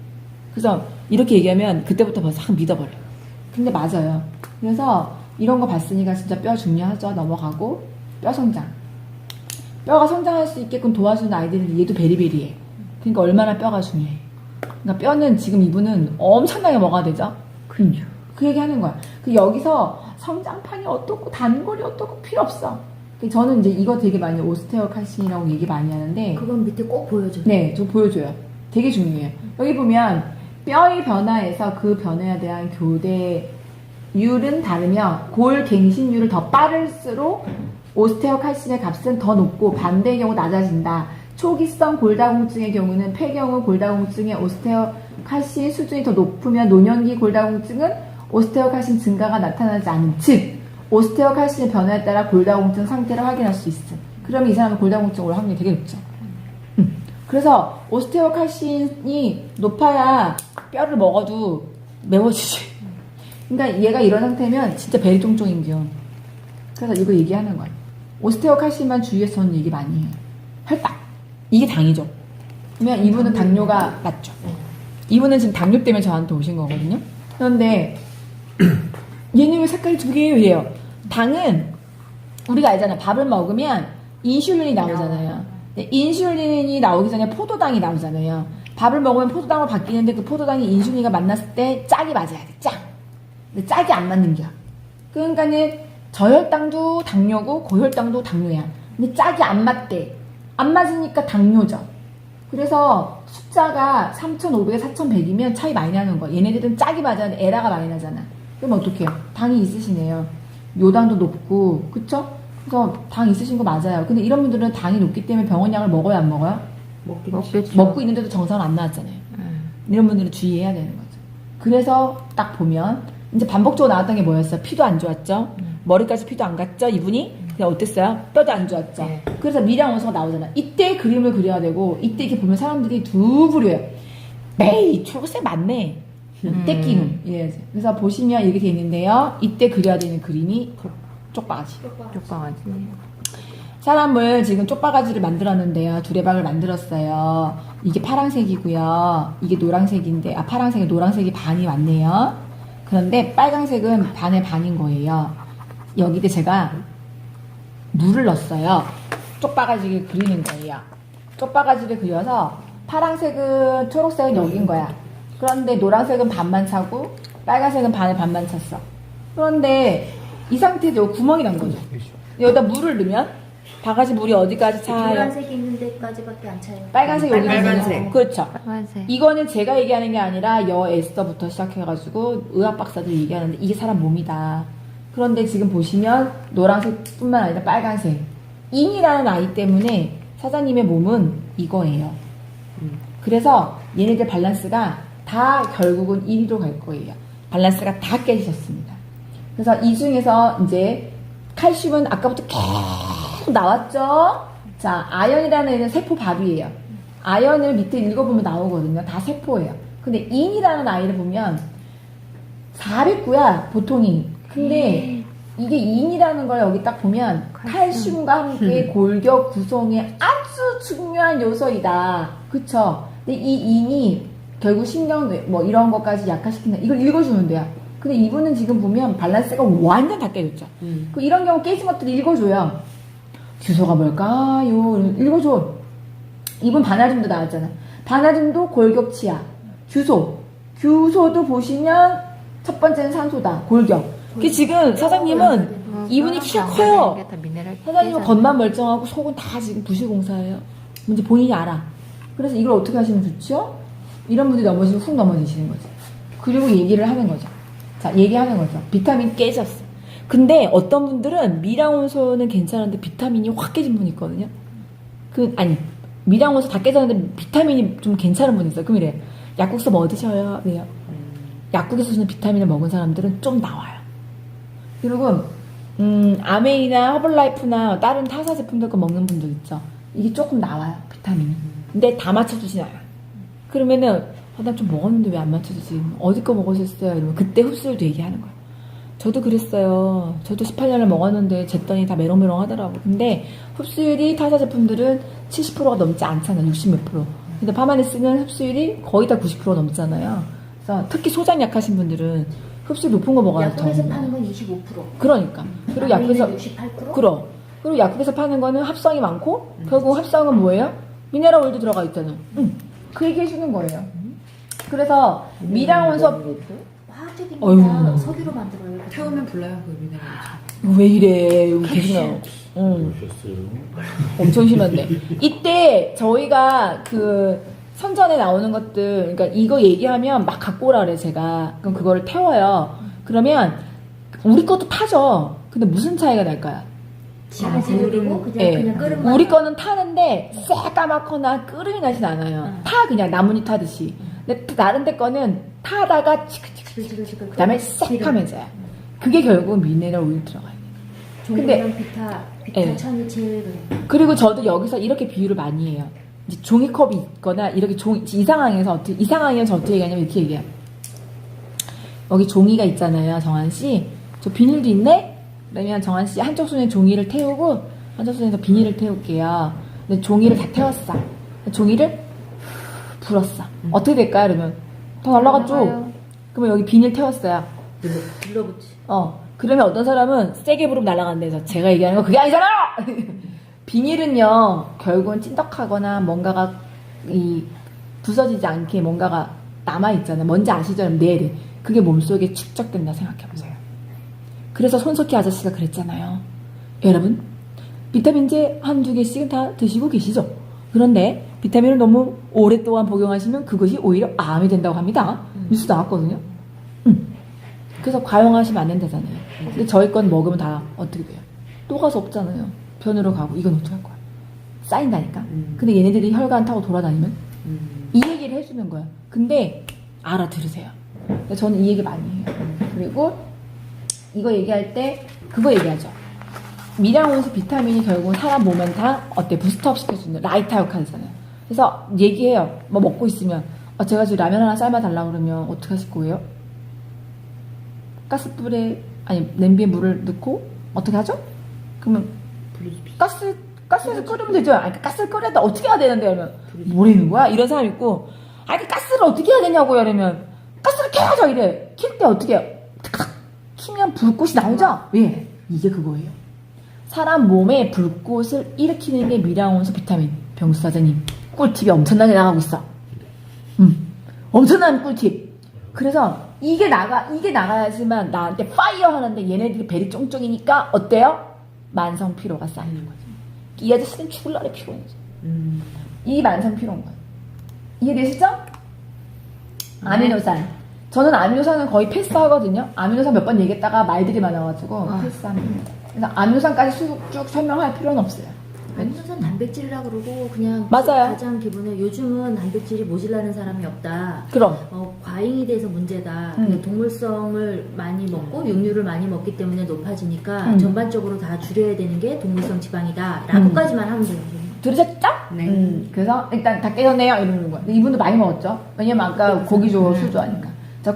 그래서 이렇게 얘기하면 그때부터 벌써 확 믿어버려요. 근데 맞아요. 그래서 이런 거 봤으니까 진짜 뼈 중요하죠. 넘어가고 뼈 성장. 뼈가 성장할 수 있게끔 도와주는 아이들은 얘도 베리베리해. 그러니까 얼마나 뼈가 중요해. 그러니까 뼈는 지금 이분은 엄청나게 먹어야 되죠. 그렇죠. 그 얘기 하는 거야. 그 여기서 성장판이 어떻고 단골이 어떻고 필요 없어. 저는 이제 이거 되게 많이 오스테오칼신이라고 얘기 많이 하는데 그건 밑에 꼭 보여줘. 네, 저 보여줘요. 되게 중요해요. 여기 보면 뼈의 변화에서 그 변화에 대한 교대율은 다르며 골갱신율을 더 빠를수록 오스테오칼신의 값은 더 높고 반대의 경우 낮아진다. 초기성 골다공증의 경우는 폐경후 골다공증의 오스테오칼신 수준이 더 높으면 노년기 골다공증은 오스테오칼신 증가가 나타나지 않은 즉 오스테오칼신의 변화에 따라 골다공증 상태를 확인할 수 있음. 그러면 이 사람은 골다공증 올 확률이 되게 높죠. 그래서 오스테오칼신이 높아야 뼈를 먹어도 매워지지. 그러니까 얘가 이런 상태면 진짜 베리종종인겨. 그래서 이거 얘기하는 거야. 오스테오칼신만 주위에서 저는 얘기 많이 해요. 혈당. 이게 당이죠. 그러면 이분은 당뇨가 맞죠. 이분은 지금 당뇨 때문에 저한테 오신 거거든요. 그런데 얘는 왜 색깔이 두 개예요? 이래요. 당은 우리가 알잖아요. 밥을 먹으면 인슐린이 나오잖아요. 인슐린이 나오기 전에 포도당이 나오잖아요. 밥을 먹으면 포도당으로 바뀌는데 그 포도당이 인슐린과 만났을 때 짝이 맞아야 돼. 짝. 근데 짝이 안 맞는 거야. 그러니까는 저혈당도 당뇨고 고혈당도 당뇨야. 근데 짝이 안 맞대. 안 맞으니까 당뇨죠. 그래서 숫자가 3,500에 4,100이면 차이 많이 나는 거야. 얘네들은 짝이 맞아야 돼. 에라가 많이 나잖아. 그럼 어떡해요? 당이 있으시네요. 요당도 높고, 그쵸? 그래서 당 있으신 거 맞아요. 근데 이런 분들은 당이 높기 때문에 병원약을 먹어요, 안 먹어요? 먹겠죠. 먹고 있는데도 정상은 안 나왔잖아요. 이런 분들은 주의해야 되는 거죠. 그래서 딱 보면 이제 반복적으로 나왔던 게 뭐였어요? 피도 안 좋았죠? 머리까지 피도 안 갔죠? 이분이? 그냥 어땠어요? 뼈도 안 좋았죠? 네. 그래서 미량 원소가 나오잖아. 이때 그림을 그려야 되고 이때 이렇게 보면 사람들이 두 부류예요. 메이 초록색 맞네. 이때 끼는 이래야지. 그래서 보시면 이렇게 돼 있는데요. 이때 그려야 되는 그림이 쪽바가지. 쪽방아지. 사람을 지금 쪽바가지를 만들었는데요. 두레박을 만들었어요. 이게 파란색이고요. 이게 노란색인데, 파란색에 노란색이 반이 왔네요. 그런데 빨간색은 반의 반인 거예요. 여기에 제가 물을 넣었어요. 쪽바가지를 그리는 거예요. 쪽바가지를 그려서 파란색은, 초록색은 여긴 거야. 그런데 노란색은 반만 차고, 빨간색은 반의 반만 찼어. 그런데 이 상태에서 여기 구멍이 난 거죠. 여기다 물을 넣으면 바가지 물이 어디까지 차요? 노란색이 있는 데까지밖에 안 차요. 빨간색 여기 빨간색. 그렇죠. 빨간색. 이거는 제가 얘기하는 게 아니라 여 에스더부터 시작해가지고 의학 박사들이 얘기하는데 이게 사람 몸이다. 그런데 지금 보시면 노란색뿐만 아니라 빨간색. 인이라는 아이 때문에 사장님의 몸은 이거예요. 그래서 얘네들 밸런스가 다 결국은 1위로 갈 거예요. 밸런스가 다 깨지셨습니다. 그래서 이 중에서 이제 칼슘은 아까부터 계속 나왔죠? 자, 아연이라는 애는 세포밥이에요. 아연을 밑에 읽어보면 나오거든요. 다 세포예요. 근데 인이라는 아이를 보면 409야, 보통이. 근데 이게 인이라는 걸 여기 딱 보면 칼슘과 함께 골격 구성의 아주 중요한 요소이다. 그쵸? 근데 이 인이 결국 신경 뭐 이런 것까지 약화시킨다. 이걸 읽어주면 돼요. 근데 이분은 지금 보면 밸런스가 완전 다 깨졌죠. 그 이런 경우 깨진 것들을 읽어줘요. 주소가 뭘까요? 읽어줘. 이분 반화즘도 나왔잖아. 반화즘도 골격치야. 규소도 보시면 첫 번째는 산소다. 골격. 그 지금 사장님은 이분이 키가 커요. 사장님은 겉만 멀쩡하고 속은 다 지금 부실공사예요. 문제 본인이 알아. 그래서 이걸 어떻게 하시면 좋죠? 이런 분들이 넘어지면 훅 넘어지시는 거죠. 그리고 얘기를 하는 거죠. 자, 얘기하는 거죠. 비타민 깨졌어. 근데 어떤 분들은 미량원소는 괜찮은데 비타민이 확 깨진 분이 있거든요. 미량원소 다 깨졌는데 비타민이 좀 괜찮은 분이 있어요. 그럼 이래. 약국서 뭐 드셔요? 왜요? 약국에서 주는 비타민을 먹은 사람들은 좀 나와요. 그리고 아메이나 허블라이프나 다른 타사 제품들 거 먹는 분들 있죠. 이게 조금 나와요. 비타민이. 근데 다 맞춰주진 않아요. 그러면은 나 좀 먹었는데 왜 안 맞춰주지? 어디 거 먹으셨어요? 이러면 그때 흡수율도 얘기하는 거예요. 저도 그랬어요. 저도 18년을 먹었는데 쟀더니 다 메롱메롱 하더라고요. 근데 흡수율이 타사 제품들은 70%가 넘지 않잖아요. 60 몇 프로. 근데 파마니스는 흡수율이 거의 다 90% 넘잖아요. 그래서 특히 소장 약하신 분들은 흡수율 높은 거 먹어야 더. 약국에서 파는 건 25%. 그러니까. 그리고 약국에서 68%? 그리고 약국에서 파는 거는 합성이 많고 결국 합성은 뭐예요? 미네랄 오일도 들어가 있잖아요. 그 얘기 해주는 거예요. 그래서 미량원소 화학적인 어휴. 거다 석유로 만들어요. 태우면 불러요, 그 미네랄이죠. 왜 이래? 여기 계속 나와. 오셨어요. 엄청 심한데. 이때 저희가 그 선전에 나오는 것들, 그러니까 이거 얘기하면 막 갖고 오라 그래, 제가. 그럼 그거를 태워요. 그러면 우리 것도 타죠. 근데 무슨 차이가 날까요? 지금 제육이고 그냥 예. 그냥 끓으면 우리 거는 타는데 새까맣거나 끓음이 나진 않아요. 타 그냥 나뭇잎 타듯이. 근데 다른 데 거는 타다가 치크치크 그 다음에 싹 하면서요. 그게 결국 미네랄 오일 들어가요. 종이랑 비타 예. 천이 제일 그래. 그리고 저도 여기서 이렇게 비유를 많이 해요. 이제 종이컵이 있거나 이렇게 이 상황에서 이 상황이면 저 어떻게 얘기하냐면 이렇게 얘기해요. 여기 종이가 있잖아요, 정한 씨. 저 비닐도 있네. 그러면 정한 씨 한쪽 손에 종이를 태우고 한쪽 손에서 비닐을 태울게요. 근데 종이를 다 태웠어. 종이를 불었어. 어떻게 될까요? 그러면 다 날라갔죠. 그러면 여기 비닐 태웠어요. 눌러붙지. 그러면 어떤 사람은 세게 부르면 날아간대서 제가 얘기하는 거 그게 아니잖아요. 비닐은요 결국은 찐덕하거나 뭔가가 이 부서지지 않게 뭔가가 남아 있잖아요. 뭔지 아시죠? 네네. 그게 몸속에 축적된다 생각해보세요. 그래서 손석희 아저씨가 그랬잖아요. 여러분 비타민제 한두 개씩은 다 드시고 계시죠? 그런데 비타민을 너무 오랫동안 복용하시면 그것이 오히려 암이 된다고 합니다. 뉴스 나왔거든요. 그래서 과용하시면 안 된다잖아요. 근데 저희 건 먹으면 다 어떻게 돼요? 또 가서 없잖아요. 변으로 가고 이건 어떻게 할 거야? 쌓인다니까. 근데 얘네들이 혈관 타고 돌아다니면 이 얘기를 해주는 거야. 근데 알아들으세요. 근데 저는 이 얘기 많이 해요. 그리고 이거 얘기할 때 그거 얘기하죠. 미량원소 비타민이 결국 사람 몸엔 다 어때 부스트업 시켜주는 라이터 역할이잖아요. 그래서 얘기해요. 뭐 먹고 있으면 제가 지금 라면 하나 삶아 달라고 그러면 어떻게 하실 거예요? 가스불에 냄비에 물을 넣고 어떻게 하죠? 그러면 가스에서 끓이면 되죠. 가스를 끓여도 어떻게 해야 되는데 그러면 뭐라는 거야? 이런 사람 있고 그 가스를 어떻게 해야 되냐고요? 이러면 가스를 켜야죠. 이래. 킬 때 어떻게 해요? 탁 키면 불꽃이 나오죠? 왜? 이게 그거예요. 사람 몸에 불꽃을 일으키는 게 미량원소 비타민. 병수 사장님 꿀팁이 엄청나게 나가고 있어. 엄청난 꿀팁. 그래서 이게 나가야지만 나한테 파이어 하는데 얘네들이 벨이 쫑쫑이니까 어때요? 만성 피로가 쌓이는 거죠. 이 아저씨는 죽을 날에 피로한 거죠. 이 만성 피로인 거예요. 이해되시죠? 아미노산. 저는 아미노산은 거의 패스하거든요. 아미노산 몇 번 얘기했다가 말들이 많아가지고 패스합니다. 그래서 아미노산까지 쭉 설명할 필요는 없어요. 아미노산 단백질이라 그러고 그냥 맞아요. 가장 기본에 요즘은 단백질이 모질라는 사람이 없다. 그럼 과잉이 돼서 문제다. 그냥 동물성을 많이 먹고 육류를 많이 먹기 때문에 높아지니까 전반적으로 다 줄여야 되는 게 동물성 지방이다. 라고까지만 하면 돼요. 들으셨죠? 네. 그래서 일단 다 깨졌네요 이러는 거예요. 근데 이분도 많이 먹었죠. 왜냐면 아까 고기 좋아 술 좋아하니까. 자,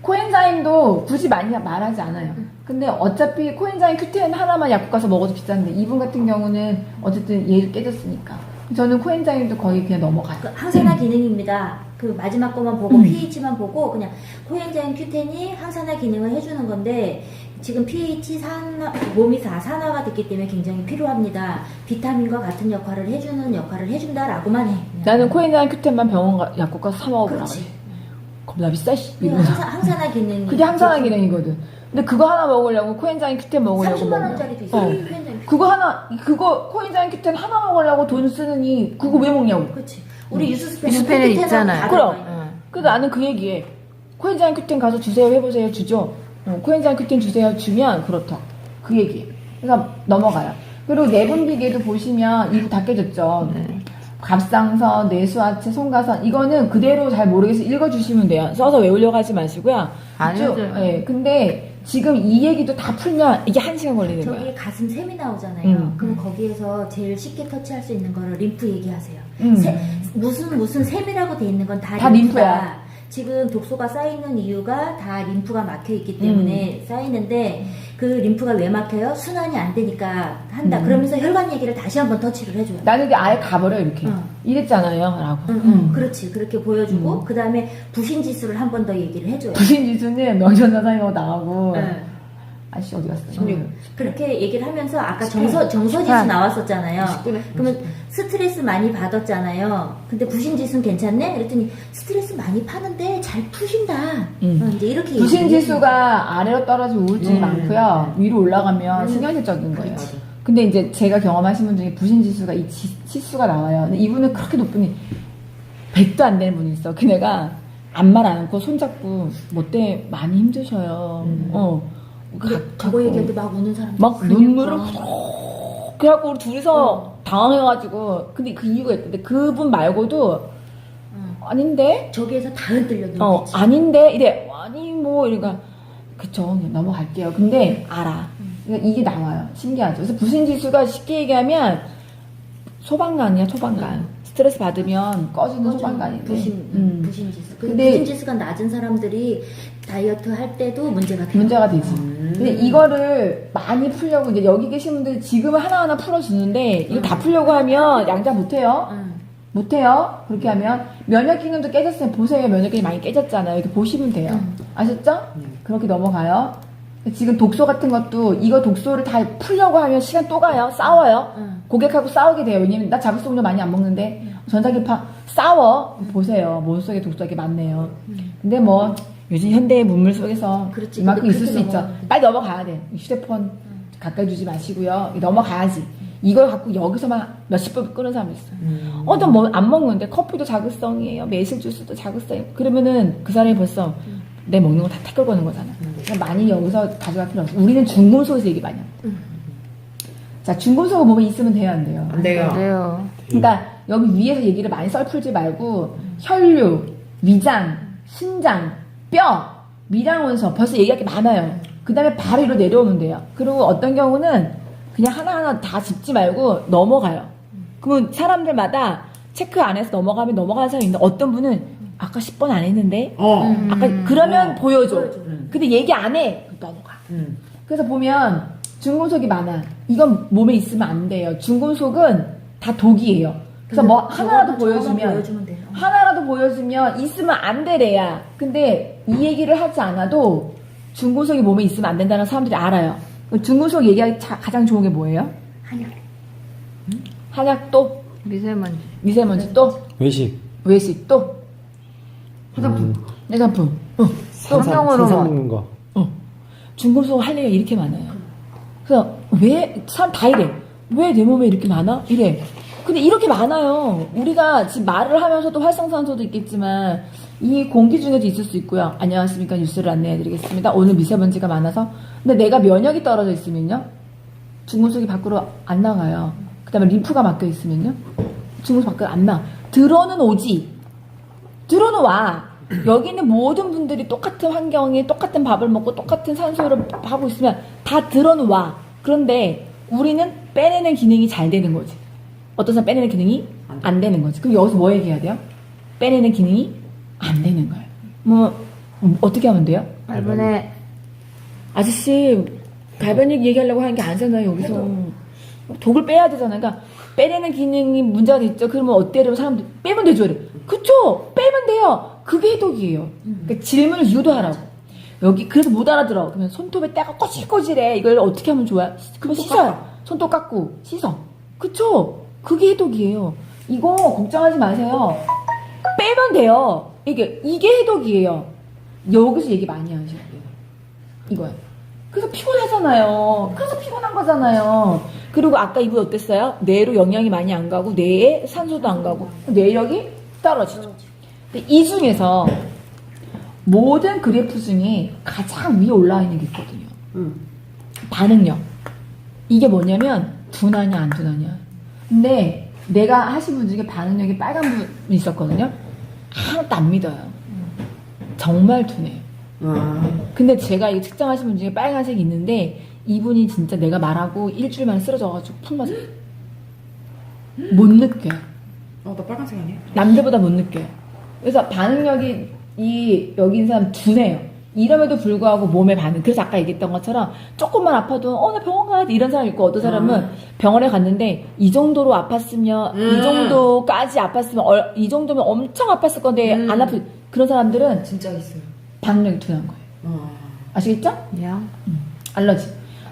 코엔자임도 굳이 많이 말하지 않아요. 근데 어차피 코엔자임 큐텐 하나만 약국 가서 먹어도 비싼데 이분 같은 경우는 어쨌든 얘를 깨졌으니까 저는 코엔자임도 거의 그냥 넘어가요. 그 항산화 기능입니다. 그 마지막 거만 보고 pH만 보고 그냥 코엔자임 Q10이 항산화 기능을 해주는 건데 지금 pH 몸이 다 산화가 됐기 때문에 굉장히 필요합니다. 비타민과 같은 역할을 해준다라고만 해. 그냥. 나는 코엔자임 Q10만 병원 약국 가서 사 먹어보라고 그렇지. 해. 겁나 비싸, 씨. 그냥 이러면서. 항산화 기능. 그게 항산화 기능이거든. 근데 그거 하나 먹으려고 코엔자임 Q10 먹으려고 30만 먹으면. 원짜리도 있어. 코엔자임 그거 코엔자임 Q10 하나 먹으려고 돈 쓰느니 그거 왜 먹냐고. 그렇지. 우리 유수스펜은 유수스펜에 펜 있잖아요. 그럼. 응. 그래서 나는 그 얘기해. 코엔자임 Q10 가서 주세요 해보세요 주죠. 코엔자임 Q10 주세요 주면 그렇다. 그 얘기해. 그래서 넘어가요. 그리고 내분비계도 보시면 이거 다 깨졌죠. 갑상선, 뇌수하체, 송가선 이거는 그대로 잘 모르겠어 읽어주시면 돼요. 써서 외우려고 하지 마시고요. 안 쭉, 해줘요. 예, 근데 지금 이 얘기도 다 풀면 이게 1시간 걸리는 거야. 저기 가슴 샘이 나오잖아요. 그럼 거기에서 제일 쉽게 터치할 수 있는 거를 림프 얘기하세요. 무슨 샘이라고 돼 있는 건 다 다 림프야. 지금 독소가 쌓이는 이유가 다 림프가 막혀 있기 때문에 쌓이는데 그 림프가 왜 막혀요? 순환이 안 되니까 한다. 그러면서 혈관 얘기를 다시 한번 터치를 해줘요. 나는 이게 아예 가버려 이렇게. 응. 이랬잖아요 라고. 그렇지. 그렇게 보여주고 그 다음에 부신 지수를 한 번 더 얘기를 해줘요. 부신지수는 명전사상하고 나가고 네. 아씨 어디 갔어? 그렇게 얘기를 하면서 아까 정서지수 나왔었잖아요. 그러면 스트레스 많이 받았잖아요. 근데 부신지수는 괜찮네? 그랬더니 스트레스 많이 파는데 잘 푸신다. 이제 이렇게 부신지수가 아래로 떨어지면 우울증이 많고요. 위로 올라가면 신경질적인 거예요. 근데 이제 제가 경험하신 분 중에 부신지수가 이 치수가 나와요. 근데 이분은 그렇게 높으니 100도 안 되는 분이 있어. 그네가 아무 말 안 하고 손잡고 뭐 때문에 많이 힘드셔요. 저거 얘기할 때 막 우는 사람 막 눈물을 그래갖고 우리 둘이서 당황해가지고 근데 그 이유가 있던데 그분 말고도 아닌데 저기에서 다 흔들려 눈빛이. 아닌데 이래 아니 뭐 이러니까 그쵸 그냥 넘어갈게요. 근데 알아. 그러니까 이게 나와요. 신기하죠. 그래서 부신지수가 쉽게 얘기하면 소방관이야 소방관. 스트레스 받으면 꺼지는 소방관인데. 부신지수. 근데 부신지수가 낮은 사람들이 다이어트 할 때도 문제가 돼요. 문제가 되지. 근데 이거를 많이 풀려고 이제 여기 계신 분들 지금은 하나하나 풀어주는데 이거 다 풀려고 하면 양자 못해요. 못해요. 그렇게 하면 면역 기능도 깨졌어요. 보세요. 면역 기능이 많이 깨졌잖아요. 이렇게 보시면 돼요. 아셨죠? 그렇게 넘어가요. 지금 독소 같은 것도 이거 독소를 다 풀려고 하면 시간 또 가요. 싸워요. 고객하고 싸우게 돼요. 왜냐면 나 자극성료 많이 안 먹는데 전자기파 싸워. 보세요. 몸속에 독소가 이렇게 많네요. 근데 뭐 요즘 현대의 문물 속에서 그렇지. 이만큼 근데 있을 수 그렇게 있죠. 넘어가면 빨리 넘어가야 돼. 휴대폰 가까이 두지 마시고요. 넘어가야지. 이걸 갖고 여기서만 몇십 분 끄는 사람도 있어요. 난 뭐 안 먹는데 커피도 자극성이에요. 매실 주스도 자극성이에요. 그러면은 그 사람이 벌써 내 먹는 거 다 태클 거는 거잖아. 그러니까 많이 여기서 가져갈 필요 없어. 우리는 중금속에서 얘기 많이 합니다. 자, 중금속은 몸에 있으면 돼요, 안 돼요? 안 돼요. 그래요. 그러니까 여기 위에서 얘기를 많이 썰풀지 말고 혈류, 위장, 신장, 뼈, 미량원소 벌써 얘기할 게 많아요. 그 다음에 바로 이로 내려오면 돼요. 그리고 어떤 경우는 그냥 하나하나 다 짚지 말고 넘어가요. 그러면 사람들마다 체크 안 해서 넘어가면 넘어가는 사람이 있는데 어떤 분은 아까 10번 안 했는데 아까 그러면 보여줘. 근데 얘기 안 해. 넘어가. 그래서 보면 중금속이 많아. 이건 몸에 있으면 안 돼요. 중금속은 다 독이에요. 그래서 뭐 하나라도 보여주면 돼요. 하나라도 보여주면 있으면 안 되래야. 근데 이 얘기를 하지 않아도 중금속이 몸에 있으면 안 된다는 사람들이 알아요. 중금속 얘기하기 가장 좋은 게 뭐예요? 한약. 한약 또 미세먼지 또 외식. 외식 또 화장품 또 산산 먹는 거. 중금속 할 얘기가 이렇게 많아요. 그래서 왜 사람 다 이래? 왜 내 몸에 이렇게 많아? 이래. 근데 이렇게 많아요. 우리가 지금 말을 하면서도 활성산소도 있겠지만 이 공기 중에도 있을 수 있고요. 안녕하십니까. 뉴스를 안내해드리겠습니다. 오늘 미세먼지가 많아서. 근데 내가 면역이 떨어져 있으면요. 중금속이 밖으로 안 나가요. 그 다음에 림프가 막혀 있으면요. 중금속 밖으로 안 나. 들어는 오지. 들어는 와. 여기 있는 모든 분들이 똑같은 환경에 똑같은 밥을 먹고 똑같은 산소를 하고 있으면 다 들어는 와. 그런데 우리는 빼내는 기능이 잘 되는 거지. 어떤 사람 빼내는 기능이 안 되는 거지. 그럼 여기서 뭐 얘기해야 돼요? 빼내는 기능이 안 되는 거예요. 뭐 어떻게 하면 돼요? 8분에 아저씨 갈변 얘기하려고 하는 게 아니잖아요. 여기서 독을 빼야 되잖아요. 그러니까 빼내는 기능이 문제가 됐죠. 그러면 어때? 그러면 사람들 빼면 되죠. 그래. 그쵸? 빼면 돼요. 그게 해독이에요. 그러니까 질문을 유도하라고. 여기 그래서 못 알아들어. 그러면 손톱에 때가 꼬질꼬질해. 이걸 어떻게 하면 좋아? 그러면 씻어요. 손톱 깎고 씻어. 그쵸? 그게 해독이에요. 이거 걱정하지 마세요. 빼면 돼요. 이게 해독이에요. 여기서 얘기 많이 하셔야 돼요. 이거예요. 그래서 피곤하잖아요. 그래서 피곤한 거잖아요. 그리고 아까 이분 어땠어요? 뇌로 영양이 많이 안 가고 뇌에 산소도 안 가고 뇌력이 떨어지죠. 근데 이 중에서 모든 그래프 중에 가장 위에 올라와 있는 게 있거든요. 반응력. 이게 뭐냐면 둔하냐 안 둔하냐. 근데 내가 하신 분 중에 반응력이 빨간 분 있었거든요. 하나도 안 믿어요. 정말 둔해요. 근데 제가 이거 측정하신 분 중에 빨간색이 있는데 이분이 진짜 내가 말하고 일주일 만에 쓰러져가지고 풀 맞아요. 못 느껴요. 나 빨간색 아니야? 남들보다 못 느껴요. 그래서 반응력이 여기 있는 사람 둔해요. 이럼에도 불구하고 몸의 반응. 그래서 아까 얘기했던 것처럼 조금만 아파도 나 병원 가야 돼 이런 사람 있고 어떤 사람은 병원에 갔는데 이 정도로 아팠으면 이 정도까지 아팠으면 이 정도면 엄청 아팠을 건데 안 아프 그런 사람들은 진짜 있어요. 반응력이 둔한 거예요. 아시겠죠? 야.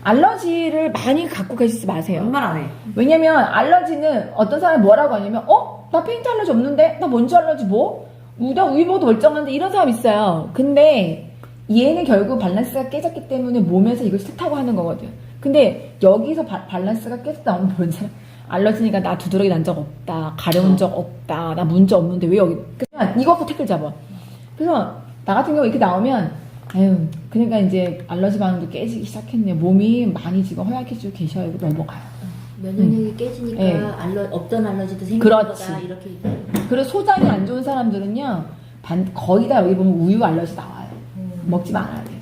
알러지를 많이 갖고 계시지 마세요. 말 안 해. 왜냐면 알러지는 어떤 사람이 뭐라고 하냐면 나 페인트 알러지 없는데? 나 먼지 알러지 뭐? 나 우유 먹어도 멀쩡한데 이런 사람 있어요. 근데 얘는 결국 밸런스가 깨졌기 때문에 몸에서 이걸 싫다고 하는 거거든. 근데 여기서 밸런스가 깨졌다 오면 모르는 사람 알러지니까 나 두드러기 난 적 없다. 가려운 적 없다. 나 문제 없는데 왜 여기 그냥 이거 갖고 태클 잡아. 그래서 나 같은 경우 이렇게 나오면 그러니까 이제 알러지 반응도 깨지기 시작했네. 몸이 많이 지금 허약해지고 계셔요. 이거 넘어가요. 면역력이 깨지니까 네. 없던 알러지도 생기는 그렇지. 거다 이렇게. 그리고 소장이 안 좋은 사람들은요 거의 다 여기 보면 우유 알러지 나와요. 먹지 말아야 돼요.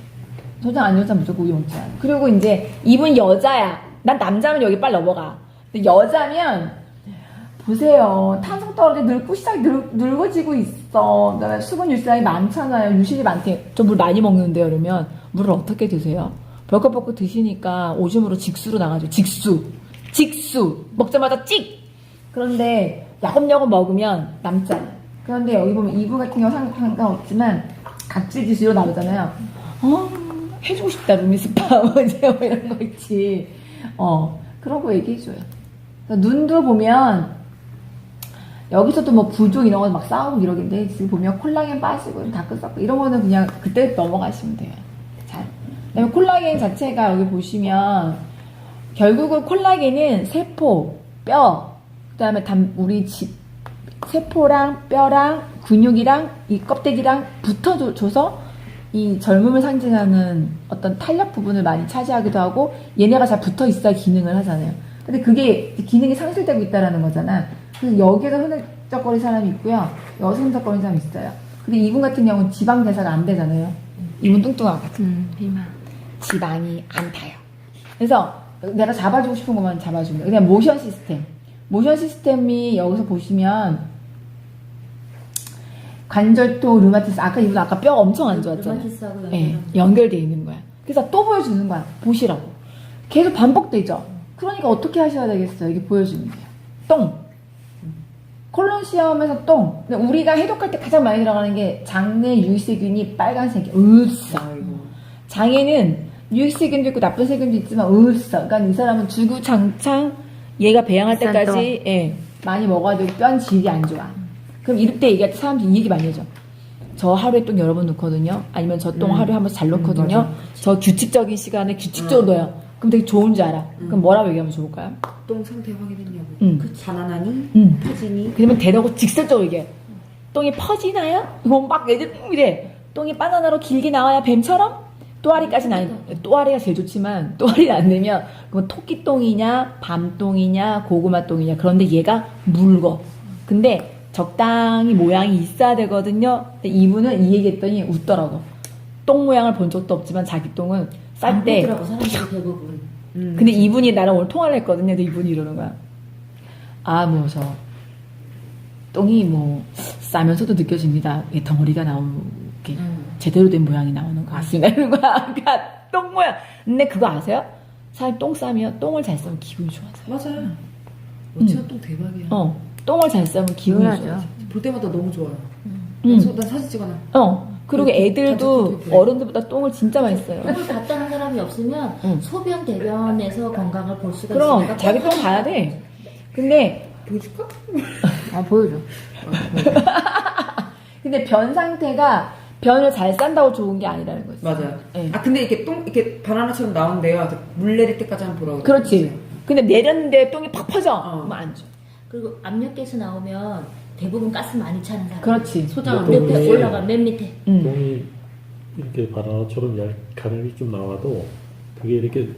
소장 안 좋은 사람 무조건 우유 먹지 말아요. 그리고 이제 이분 여자야. 난 남자면 여기 빨리 넘어가. 근데 여자면 보세요. 탄성 떨어지고 늙어지고 있어. 그다음에 수분 유출량이 많잖아요. 유실이 많대. 저 물 많이 먹는데요. 그러면 물을 어떻게 드세요? 벌컥벌컥 드시니까 오줌으로 직수로 나가죠. 직수. 먹자마자 찍! 그런데 야금야금 먹으면 남잖아요. 그런데 여기 보면 이분 같은 경우 상관없지만 각질 지수로 나오잖아요. 해주고 싶다. 루미스파 뭐 이런 거 있지. 그런 거 얘기해줘요. 눈도 보면 여기서도 뭐 부종 이런 거 막 싸우고 이러겠는데 지금 보면 콜라겐 빠지고 다크서클 이런 거는 그냥 그때 넘어가시면 돼요. 잘. 그다음에 콜라겐 자체가 여기 보시면 결국은 콜라겐은 세포, 뼈, 그다음에 우리 세포랑 뼈랑 근육이랑 이 껍데기랑 붙어줘서 이 젊음을 상징하는 어떤 탄력 부분을 많이 차지하기도 하고 얘네가 잘 붙어 있어야 기능을 하잖아요. 근데 그게 기능이 상실되고 있다라는 거잖아. 그래서 여기에서 흐느적거리는 사람이 있고요. 여기서 흐느적거리는 사람이 있어요. 근데 이분 같은 경우는 지방 대사가 안 되잖아요. 이분 뚱뚱하거든. 비만. 지방이 안 타요. 그래서 내가 잡아주고 싶은 것만 잡아주면 돼요. 그냥 모션 시스템. 모션 시스템이 여기서 보시면 관절통, 류마티스. 아까 뼈 엄청 안 좋았잖아요. 류마티스하고 네, 연결되어 있는 거야. 그래서 또 보여주는 거야. 보시라고. 계속 반복되죠. 그러니까 어떻게 하셔야 되겠어요? 이게 보여주는 거예요. 똥. 콜론 시험에서 똥. 근데 우리가 해독할 때 가장 많이 들어가는 게 장내 유익세균이 빨간색이야. 으쌰. 장에는 유익세균도 있고 나쁜 세균도 있지만 으쌰. 그러니까 이 사람은 주구장창 얘가 배양할 때까지 많이 먹어야 되고 뼈 질이 안 좋아. 그럼 이럴 때 얘기할 때 사람들이 이 얘기 많이 하죠. 저 하루에 똥 여러 번 넣거든요. 아니면 저 똥 하루에 한 번씩 잘 넣거든요. 저 규칙적인 시간에 규칙적으로 넣어요. 그럼 되게 좋은 줄 알아. 그럼 뭐라고 얘기하면 좋을까요? 똥 상태 확인했냐고. 그 자라나니? 퍼지니? 그러면 대놓고 직설적으로 얘기해. 똥이 퍼지나요? 이거 막 애들 이래. 똥이 바나나로 길게 나와야 뱀처럼? 또아리까지는 아니, 또아리가 제일 좋지만 또아리를 안 내면 그건 토끼똥이냐 밤똥이냐 고구마똥이냐. 그런데 얘가 묽어. 근데 적당히 모양이 있어야 되거든요. 근데 이분은 이 얘기했더니 웃더라고. 똥 모양을 본 적도 없지만 자기 똥은 쌀 때. 사람들이 대부분. 근데 이분이 나랑 오늘 통화를 했거든요. 근데 이분이 이러는 거야. 똥이 싸면서도 느껴집니다. 덩어리가 나오게 제대로 된 모양이 나오는 것 같습니다. 이러는 거야. 그러니까 똥 모양. 근데 그거 아세요? 사람이 똥 싸면 똥을 잘 싸면 기분이 좋아져요. 맞아요. 러시아 똥 대박이야. 똥을 잘 싸면 기분이 당연하죠. 좋아져. 볼 때마다 너무 좋아요. 음. 난 사진 찍어놔. 그리고 애들도 자주 똥 어른들보다 똥을 진짜 많이 써요. 똥을 봤다는 사람이 없으면 응. 소변 대변에서 건강을 볼 수가 그럼 있으니까 자기 똥 봐야 돼. 근데 보여줄까? 보여줘. 근데 변 상태가 변을 잘 싼다고 좋은 게 아니라는 거지. 맞아요. 네. 아 근데 이렇게 똥 이렇게 바나나처럼 나오는데요. 물 내릴 때까지 한번 보라고. 그렇지. 근데 내렸는데 똥이 팍 퍼져. 그러면 안 줘. 그리고 압력계수 나오면 대부분 가스 많이 차는 사람. 그렇지. 소장 똥이- 밑에 올라가 맨 밑에. 똥이 이렇게 바나나처럼 가늘이 좀 나와도 그게 이렇게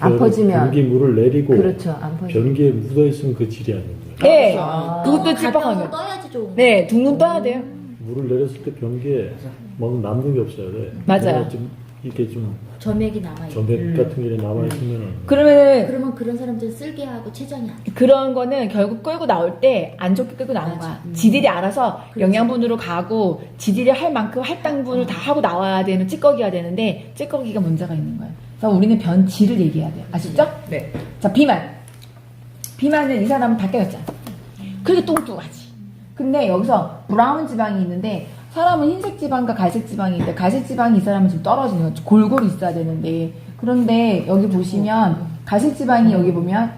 안 퍼지면. 변기 물을 내리고 그렇죠. 안 퍼져. 변기에 묻어 있으면 그 질이 아닌 거예요. 네. 아. 그것도 가벼워서 찌빵하면. 떠야지 좋은 거. 네, 둥근 떠야 돼요. 물을 내렸을 때 변기에 막 남는 게 없어야 돼. 맞아요. 뭐가 좀 이렇게 좀 점액이 남아있고. 점액 같은 게 남아 있으면 그러면은 그러면 그런 사람들은 쓸개하고 췌장이 안 돼. 그런 거는 결국 끌고 나올 때 안 좋게 끌고 나온 거야. 지들이 알아서 영양분으로 가고 지들이 할 만큼 할당분을 다 하고 나와야 되는 찌꺼기가 되는데 찌꺼기가 문제가 있는 거야. 그래서 우리는 변질을 얘기해야 돼요. 아시죠? 네. 자, 비만. 비만은 이 사람은 다 깨졌잖아. 그렇게 뚱뚱하지. 근데 여기서 브라운 지방이 있는데 사람은 흰색 지방과 갈색 지방이 있는데 갈색 지방이 이 사람은 좀 떨어지는 거죠. 골고루 있어야 되는데 그런데 여기 보시면 갈색 지방이 여기 보면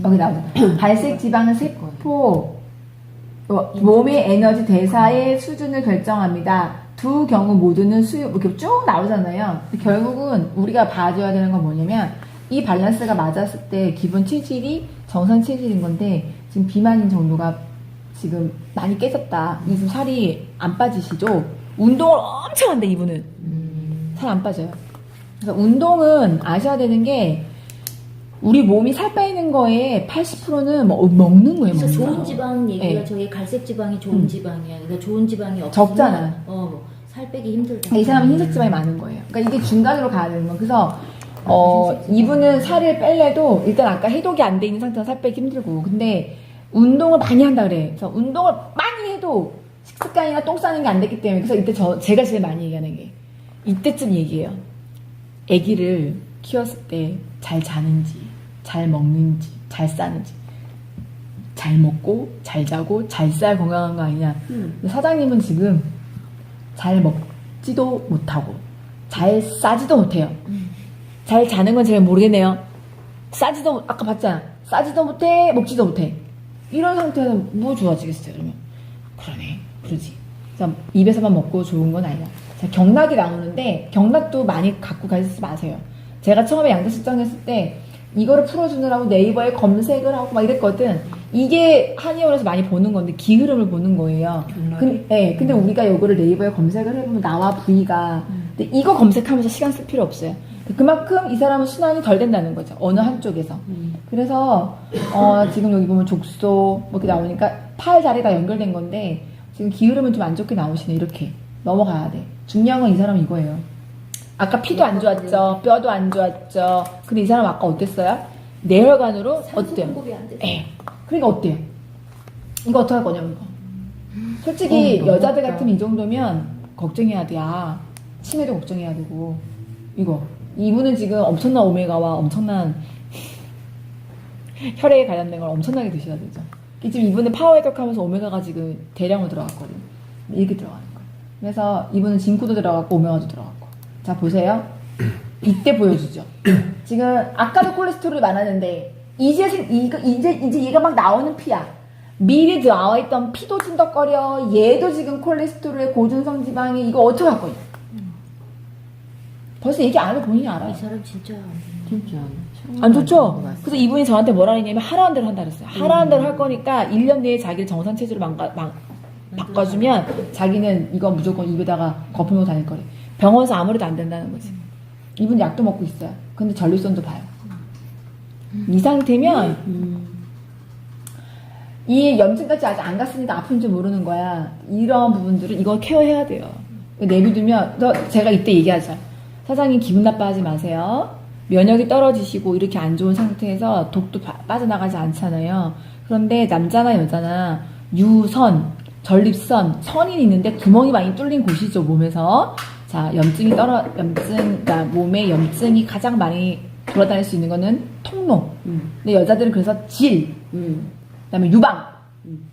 여기 나오잖아. 갈색 지방은 세포 몸의 에너지 대사의 수준을 결정합니다. 두 경우 모두는 수요 이렇게 쭉 나오잖아요. 근데 결국은 우리가 봐줘야 되는 건 뭐냐면 이 밸런스가 맞았을 때 기본 체질이 정상 체질인 건데 지금 비만인 정도가 지금 많이 깨졌다. 지금 살이 안 빠지시죠? 운동을 엄청 한대 이분은 살 안 빠져요. 그래서 운동은 아셔야 되는 게 우리 몸이 살 빼는 거에 80%는 먹는 거예요. 그래서 먹는 좋은 거. 지방 얘기가 네. 저희 갈색 지방이 좋은 지방이야. 그러니까 좋은 지방이 없으면 적잖아. 살 빼기 힘들다. 이 사람은 흰색 지방이 많은 거예요. 그러니까 이게 중간으로 가야 되는 거. 그래서 이분은 살을 뺄래도 일단 아까 해독이 안 돼 있는 상태에서 살 빼기 힘들고 근데 운동을 많이 한다 그래. 그래서 운동을 많이 해도 식습관이나 똥 싸는 게 안 됐기 때문에 그래서 이때 제가 제일 많이 얘기하는 게 이때쯤 얘기해요. 아기를 키웠을 때 잘 자는지 잘 먹는지 잘 싸는지 잘 먹고 잘 자고 잘 싸야 건강한 거 아니냐. 근데 사장님은 지금 잘 먹지도 못하고 잘 싸지도 못해요. 잘 자는 건 제가 모르겠네요. 싸지도 아까 봤잖아. 싸지도 못해 먹지도 못해. 이런 상태에서 뭐 좋아지겠어요 그러면. 그러네 그러지. 그래서 입에서만 먹고 좋은 건 아니야. 자, 경락이 나오는데 경락도 많이 갖고 가시지 마세요. 제가 처음에 양자식장 했을 때 이거를 풀어주느라고 네이버에 검색을 하고 막 이랬거든. 이게 한의원에서 많이 보는 건데 기흐름을 보는 거예요. 근데 우리가 이거를 네이버에 검색을 해보면 나와 부위가. 근데 이거 검색하면서 시간 쓸 필요 없어요. 그만큼 이 사람은 순환이 덜 된다는 거죠. 어느 한쪽에서. 그래서 지금 여기 보면 족소 뭐 이렇게 나오니까 팔 다리 다 연결된 건데 지금 기흐름은 좀 안 좋게 나오시네. 이렇게 넘어가야 돼. 중요한 건 이 사람 이거예요. 아까 피도 안 좋았죠. 뼈도 안 좋았죠. 근데 이 사람 아까 어땠어요? 뇌혈관으로 산소 어때요? 공급이 안 돼서. 그러니까 어때요? 이거 어떡할 거냐고 이거. 솔직히 여자들 같으면 이 정도면 걱정해야 돼. 치매도 걱정해야 되고 이거. 이분은 지금 엄청난 오메가와 엄청난 혈액에 관련된 걸 엄청나게 드셔야 되죠. 지금 이분은 파워 해독하면서 오메가가 지금 대량으로 들어갔거든. 이렇게 들어가는 거예요. 그래서 이분은 징크도 들어갔고 오메가도 들어갔고. 자 보세요. 이때 보여주죠. 지금 아까도 콜레스테롤이 많았는데 이제 얘가 막 나오는 피야. 미리 나와 있던 피도 찐덕거려. 얘도 지금 콜레스테롤에 고준성 지방이 이거 어떡할 거냐. 벌써 얘기 안 해도 본인이 알아요. 이 사람 진짜 진짜. 안 좋죠? 그래서 이분이 저한테 뭐라 했냐면 하라는 대로 한다 그랬어요. 하라는 대로 할 거니까 1년 내에 자기를 정상 체질로 바꿔주면 자기는 이거 무조건 입에다가 거품으로 다닐 거래. 병원에서 아무래도 안 된다는 거지. 이분 약도 먹고 있어요. 근데 전립선도 봐요. 이 상태면 이 염증까지 아직 안 갔으니까 아픈지 모르는 거야. 이런 부분들은 이거 케어해야 돼요. 내비두면 제가 이때 얘기하죠. 사장님 기분 나빠하지 마세요. 면역이 떨어지시고 이렇게 안 좋은 상태에서 독도 빠져나가지 않잖아요. 그런데 남자나 여자나 유선, 전립선, 선이 있는데 구멍이 많이 뚫린 곳이죠, 몸에서. 자, 그러니까 몸에 염증이 가장 많이 돌아다닐 수 있는 거는 통로. 근데 여자들은 그래서 질, 그다음에 유방.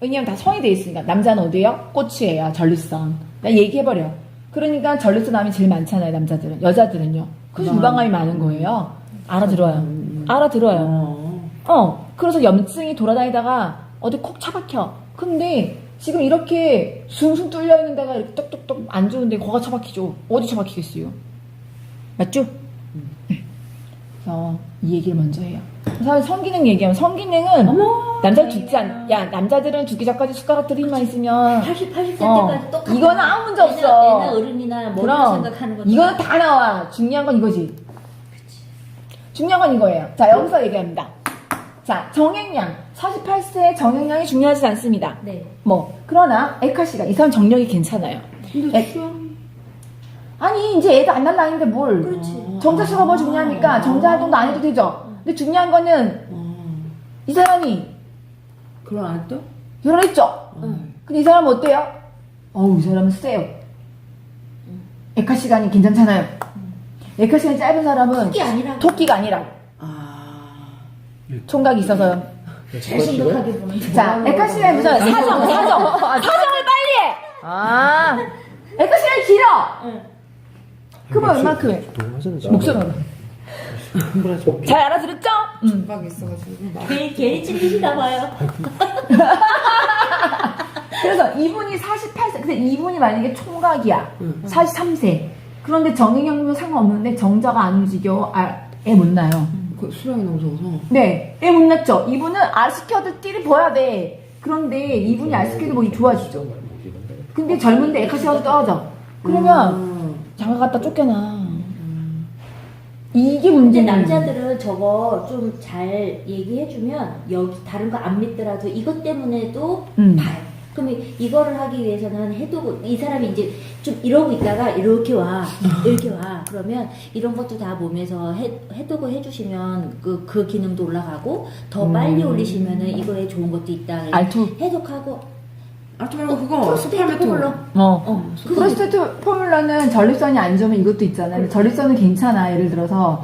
왜냐면 다 성이 돼 있으니까. 남자는 어디예요? 꼬치예요. 전립선. 그냥 얘기해버려. 그러니까 전립선 암이 제일 많잖아요, 남자들은. 여자들은요. 그래서 유방암이 많은 거예요. 알아들어요. 알아들어요. 그래서 염증이 돌아다니다가 어디 콕 차박혀. 근데 지금 이렇게 숭숭 뚫려 있는 데가 이렇게 똑똑똑 안 좋은데 거가 차박히죠. 어디 차박히겠어요? 맞죠? 그래서 이 얘기를 먼저 해요. 사실 성기능 얘기하면 성기능은 남자를 죽지 않, 야, 남자들은 죽기 전까지 숟가락 들이만 있으면 80살 때까지 똑같아. 이거는 아무 문제 없어. 애나 어른이나 뭐를 그럼 생각하는 거. 이거는 다 나와. 중요한 건 이거지. 중요한 건 이거예요. 자, 여기서 얘기합니다. 자, 정액량. 48세 정액량이 중요하지 않습니다. 네. 그러나 에카씨가 이 사람 정력이 괜찮아요. 근데 수영 아니, 이제 애도 안 날 나이인데 뭘. 그렇지. 정자수가 뭐 중요합니까? 정자 활동도 안 해도 되죠. 근데 중요한 거는 이 사람이 그런 안 했죠? 결혼했죠. 근데 이 사람은 어때요? 이 사람은 세요. 에카 시간이 괜찮잖아요. 에카 시간이 짧은 사람은 토끼 아니라고. 토끼가 아니라고. 총각이 있어서요. 제일 심각하게 보는. 자, 에카 시간이 무슨 사정을 빨리 해. 에카 시간이 길어. 그러면 얼마큼 해? 목소리가. 잘 알아들었죠? 막 있어가지고 막. 괜히 찔리시나 봐요. 그래서 이분이 48세, 근데 이분이 만약에 총각이야. 43세. 그런데 정액량도 상관없는데 정자가 안 움직여. 애 못 낳아요. 그 수량이 너무 적어서. 네, 애 못 낳죠. 이분은 알스케어드 띠를 보야 돼. 그런데 이분이 알스케어드 보기 좋아지죠. 근데 젊은데 에카시아도 떨어져. 그러면 장가 갔다 쫓겨나. 이게 근데 문제는 남자들은 저거 좀 잘 얘기해주면 여기 다른 거 안 믿더라도 이것 때문에도 봐요. 그럼 이거를 하기 위해서는 해두고 이 사람이 이제 좀 이러고 있다가 이렇게 와 그러면 이런 것도 다 몸에서 해두고 해주시면 그 기능도 올라가고 더 빨리 올리시면은 이거에 좋은 것도 있다. 알투. 해독하고 아트 말고 그거 프로스테이트 포뮬러. 프로스테이트 포뮬러는 전립선이 안 좋으면 이것도 있잖아요. 근데 전립선은 괜찮아. 예를 들어서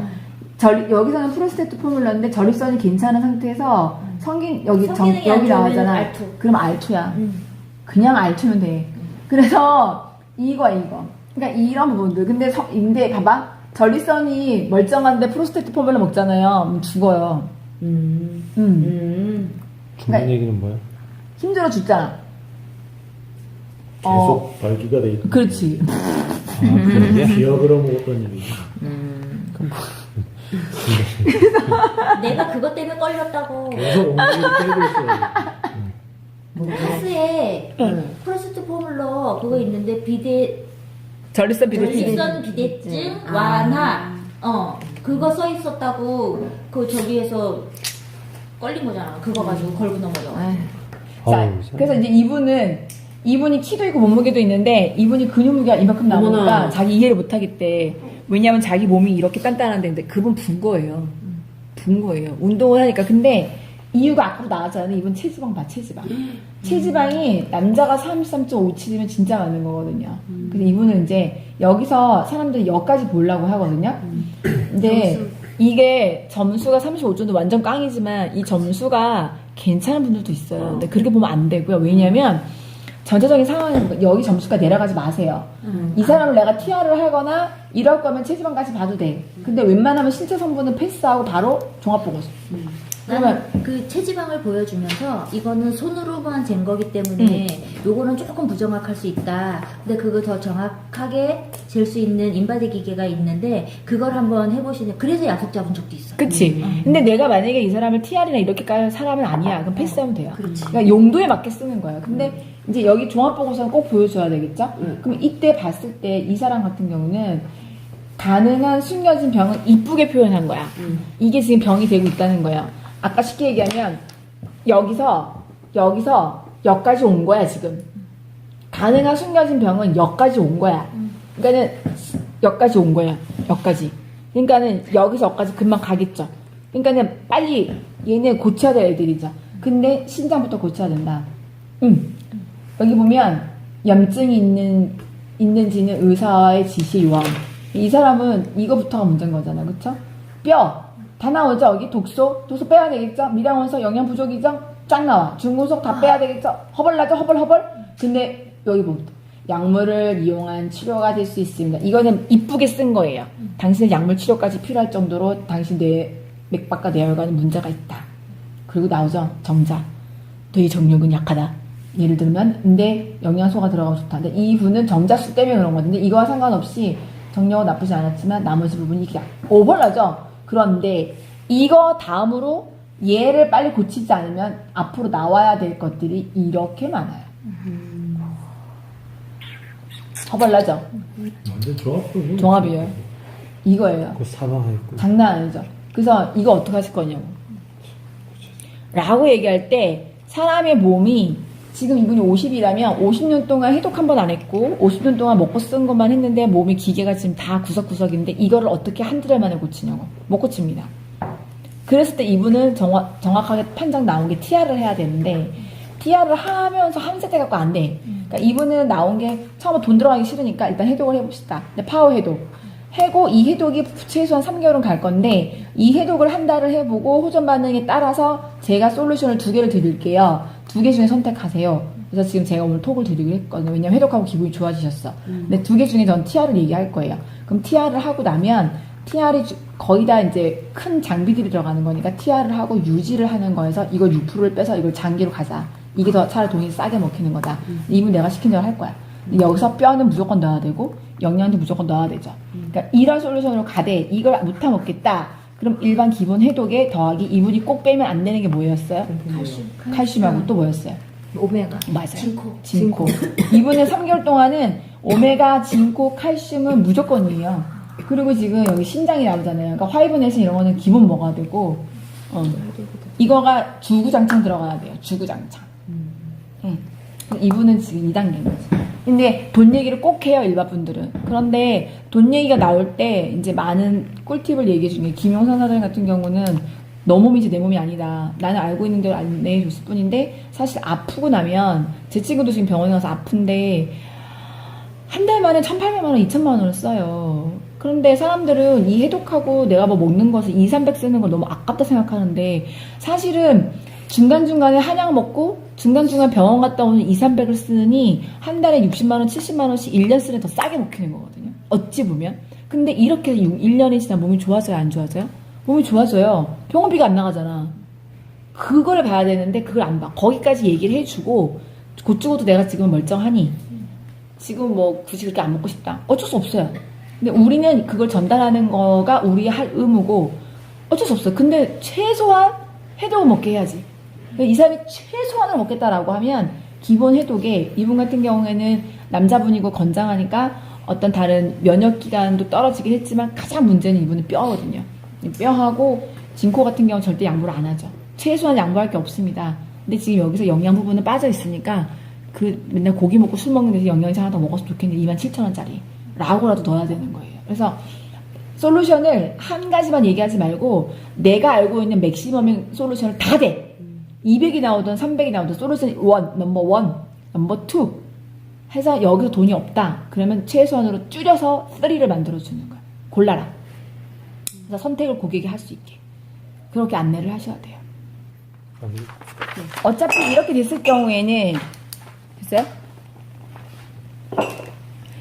여기서는 프로스테이트 포뮬러인데 전립선이 괜찮은 상태에서 성기능이 안 여기 좋으면 나와잖아. 알투. 그럼 알투야. 그냥 알투면 돼. 그래서 이거. 그러니까 이런 부분들. 근데 봐봐. 전립선이 멀쩡한데 프로스테이트 포뮬러 먹잖아요. 그럼 죽어요. 죽는 얘기는 뭐야? 힘들어 죽잖아. 계속 발기가 돼 있는. 그렇지. 기억으로 먹었던 얘기지. 내가 그것 때문에 걸렸다고. 계속 엉덩이를 빼고 있어야지. 카스에 프로스트 포뮬러 그거 있는데 전립선 비대증. 전립선 비대증 완화 그거 써 있었다고 그 저기에서 걸린 거잖아. 그거 가지고 걸고 넘어져. 자, 그래서 이제 이분이 키도 있고 몸무게도 있는데 이분이 근육무게가 이만큼 나오니까 어머나. 자기 이해를 못 하겠대. 왜냐면 자기 몸이 이렇게 단단한데 근데 그분 분 거예요. 운동을 하니까. 근데 이유가 앞으로 나왔잖아요. 이분 체지방 봐, 체지방. 체지방이 남자가 33.57이면 진짜 많은 거거든요. 근데 이분은 이제 여기서 사람들이 여기까지 보려고 하거든요. 근데 이게 점수가 35점도 완전 깡이지만 이 점수가 괜찮은 분들도 있어요. 근데 그렇게 보면 안 되고요. 왜냐면 전체적인 상황은 여기 점수가 내려가지 마세요. 이 사람을 내가 TR을 하거나 이럴 거면 체지방까지 봐도 돼. 근데 웬만하면 신체 성분은 패스하고 바로 종합보고서. 나는 그 체지방을 보여주면서 이거는 손으로만 잰 거기 때문에 요거는 조금 부정확할 수 있다. 근데 그거 더 정확하게 잴 수 있는 인바디 기계가 있는데 그걸 한번 해보시는. 그래서 약속 잡은 적도 있어. 그치. 근데 내가 만약에 이 사람을 TR이나 이렇게 깔 사람은 아니야. 그럼 패스하면 돼요. 그러니까 용도에 맞게 쓰는 거예요. 근데 이제 여기 종합보고서는 꼭 보여줘야 되겠죠? 그럼 이때 봤을 때 이 사람 같은 경우는 가능한 숨겨진 병은 이쁘게 표현한 거야. 이게 지금 병이 되고 있다는 거예요. 아까 쉽게 얘기하면 여기서 여기까지 온 거야 지금. 가능한 숨겨진 병은 여기까지 온 거야. 그러니까는 여기까지 온 거야. 여기까지. 그러니까는 여기서 여기까지 금방 가겠죠. 그러니까는 빨리 얘네 고쳐야 될 애들이죠. 근데 신장부터 고쳐야 된다. 여기 보면 염증이 있는지는 의사의 지시 요함. 이 사람은 이거부터가 문제인 거잖아, 그쵸? 뼈. 다 나오죠. 여기 독소 빼야 되겠죠. 미량원소 영양 부족이죠. 쫙 나와. 중금속 다 빼야 되겠죠. 허벌나죠. 허벌. 근데 여기 보면 약물을 이용한 치료가 될 수 있습니다. 이거는 이쁘게 쓴 거예요. 당신의 약물 치료까지 필요할 정도로 당신 뇌 맥박과 뇌혈관에 문제가 있다. 그리고 나오죠. 정자. 뇌 정력은 약하다. 예를 들면 근데 영양소가 들어가면 좋다. 근데 이 부분은 정자수 때문에 그런 건데 이거와 상관없이 정력은 나쁘지 않았지만 나머지 부분이 이게 오버라죠. 그런데 이거 다음으로 얘를 빨리 고치지 않으면 앞으로 나와야 될 것들이 이렇게 많아요. 허벌나죠? 완전 조합도 종합이에요. 이거예요. 그 사망했고. 장난 아니죠. 그래서 이거 어떻게 하실 거냐고. 라고 얘기할 때 사람의 몸이 지금 이분이 50이라면 50년 동안 해독 한 번 안 했고 50년 동안 먹고 쓴 것만 했는데 몸의 기계가 지금 다 구석구석인데 이거를 어떻게 한 달 만에 고치냐고. 못 고칩니다. 그랬을 때 이분은 정확하게 판정 나온 게 TR을 해야 되는데 TR을 하면서 한 세대 갖고 안 돼. 그러니까 이분은 나온 게 처음에 돈 들어가기 싫으니까 일단 해독을 해봅시다. 파워 해독. 이 해독이 최소한 3개월은 갈 건데 이 해독을 한 달을 해보고 호전 반응에 따라서 제가 솔루션을 2개를 드릴게요. 2개 중에 선택하세요. 그래서 지금 제가 오늘 톡을 드리기로 했거든요. 왜냐면 해독하고 기분이 좋아지셨어. 근데 2개 중에 전 TR을 얘기할 거예요. 그럼 TR을 하고 나면 TR이 거의 다 이제 큰 장비들이 들어가는 거니까 TR을 하고 유지를 하는 거에서 이걸 6%를 빼서 이걸 장기로 가자. 이게 더 차라리 돈이 싸게 먹히는 거다. 이분 내가 시킨 대로 할 거야. 여기서 뼈는 무조건 넣어야 되고 영양도 무조건 넣어야 되죠. 그러니까 이런 솔루션으로 가되 이걸 못하 먹겠다. 그럼 일반 기본 해독에 더하기 이분이 꼭 빼면 안 되는 게 뭐였어요? 칼슘하고 또 뭐였어요? 오메가. 맞아요. 진코. 이분은 3개월 동안은 오메가, 진코, 칼슘은 무조건이에요. 그리고 지금 여기 신장이 나오잖아요. 그러니까 화이브넷은 이런 거는 기본 먹어야 되고, 이거가 주구장창 들어가야 돼요. 주구장창. 이분은 지금 2단계인 거지. 근데 돈 얘기를 꼭 해요, 일반 분들은. 그런데 돈 얘기가 나올 때 이제 많은 꿀팁을 얘기해 중에 김용선 사장님 같은 경우는 너 몸이지 내 몸이 아니다. 나는 알고 있는 대로 안내해줬을 뿐인데 사실 아프고 나면 제 친구도 지금 병원에 가서 아픈데 한 달 만에 1,800만 원, 2,000만 원을 써요. 그런데 사람들은 이 해독하고 내가 뭐 먹는 것을 2, 300 쓰는 걸 너무 아깝다 생각하는데 사실은 중간중간에 한약 먹고 중간중간 병원 갔다 오는 2, 300을 쓰느니 한 달에 60만 원, 70만 원씩 1년 쓰는 더 싸게 먹히는 거거든요. 어찌 보면. 근데 이렇게 1년이 지나 몸이 좋아져요, 안 좋아져요? 몸이 좋아져요. 병원비가 안 나가잖아. 그걸 봐야 되는데 그걸 안 봐. 거기까지 얘기를 해주고 곧 죽어도 내가 지금 멀쩡하니 지금 뭐 굳이 그렇게 안 먹고 싶다. 어쩔 수 없어요. 근데 우리는 그걸 전달하는 거가 우리의 할 의무고 어쩔 수 없어요. 근데 최소한 해독을 먹게 해야지. 이 사람이 최소한을 먹겠다라고 하면 기본 해독에 이분 같은 경우에는 남자분이고 건장하니까 어떤 다른 면역기관도 떨어지긴 했지만 가장 문제는 이분은 뼈거든요. 뼈하고 진코 같은 경우는 절대 양보를 안 하죠. 최소한 양보할 게 없습니다. 근데 지금 여기서 영양 부분은 빠져 있으니까 그 맨날 고기 먹고 술 먹는 데서 영양제 하나 더 먹었으면 좋겠는데 27,000원짜리 라고라도 넣어야 되는 거예요. 그래서 솔루션을 한 가지만 얘기하지 말고 내가 알고 있는 맥시멈 솔루션을 다 돼. 200이 나오든 300이 나오든 솔루션 1, 넘버 1, 넘버 2 해서 여기서 돈이 없다. 그러면 최소한으로 줄여서 3를 만들어주는 거야. 골라라. 그래서 선택을 고객이 할 수 있게. 그렇게 안내를 하셔야 돼요. 어차피 이렇게 됐을 경우에는 됐어요?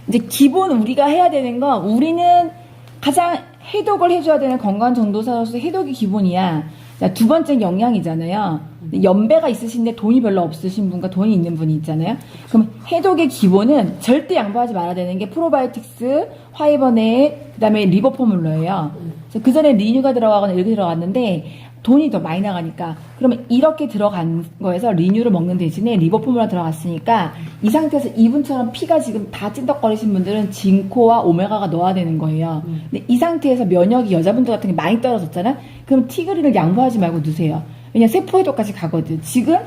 이제 기본 우리가 해야 되는 건 우리는 가장 해독을 해줘야 되는 건강 전도사로서 해독이 기본이야. 자, 두 번째는 영양이잖아요. 연배가 있으신데 돈이 별로 없으신 분과 돈이 있는 분이 있잖아요. 그럼 해독의 기본은 절대 양보하지 말아야 되는 게 프로바이오틱스, 화이버넷, 그 다음에 리버포뮬러예요. 그 전에 리뉴가 들어가거나 이렇게 들어갔는데 돈이 더 많이 나가니까 그러면 이렇게 들어간 거에서 리뉴를 먹는 대신에 리버포뮬러 들어갔으니까 이 상태에서 이분처럼 피가 지금 다 찐덕거리신 분들은 진코와 오메가가 넣어야 되는 거예요. 근데 이 상태에서 면역이 여자분들 같은 게 많이 떨어졌잖아. 그럼 티그린을 양보하지 말고 넣으세요. 왜냐면 세포해독까지 가거든. 지금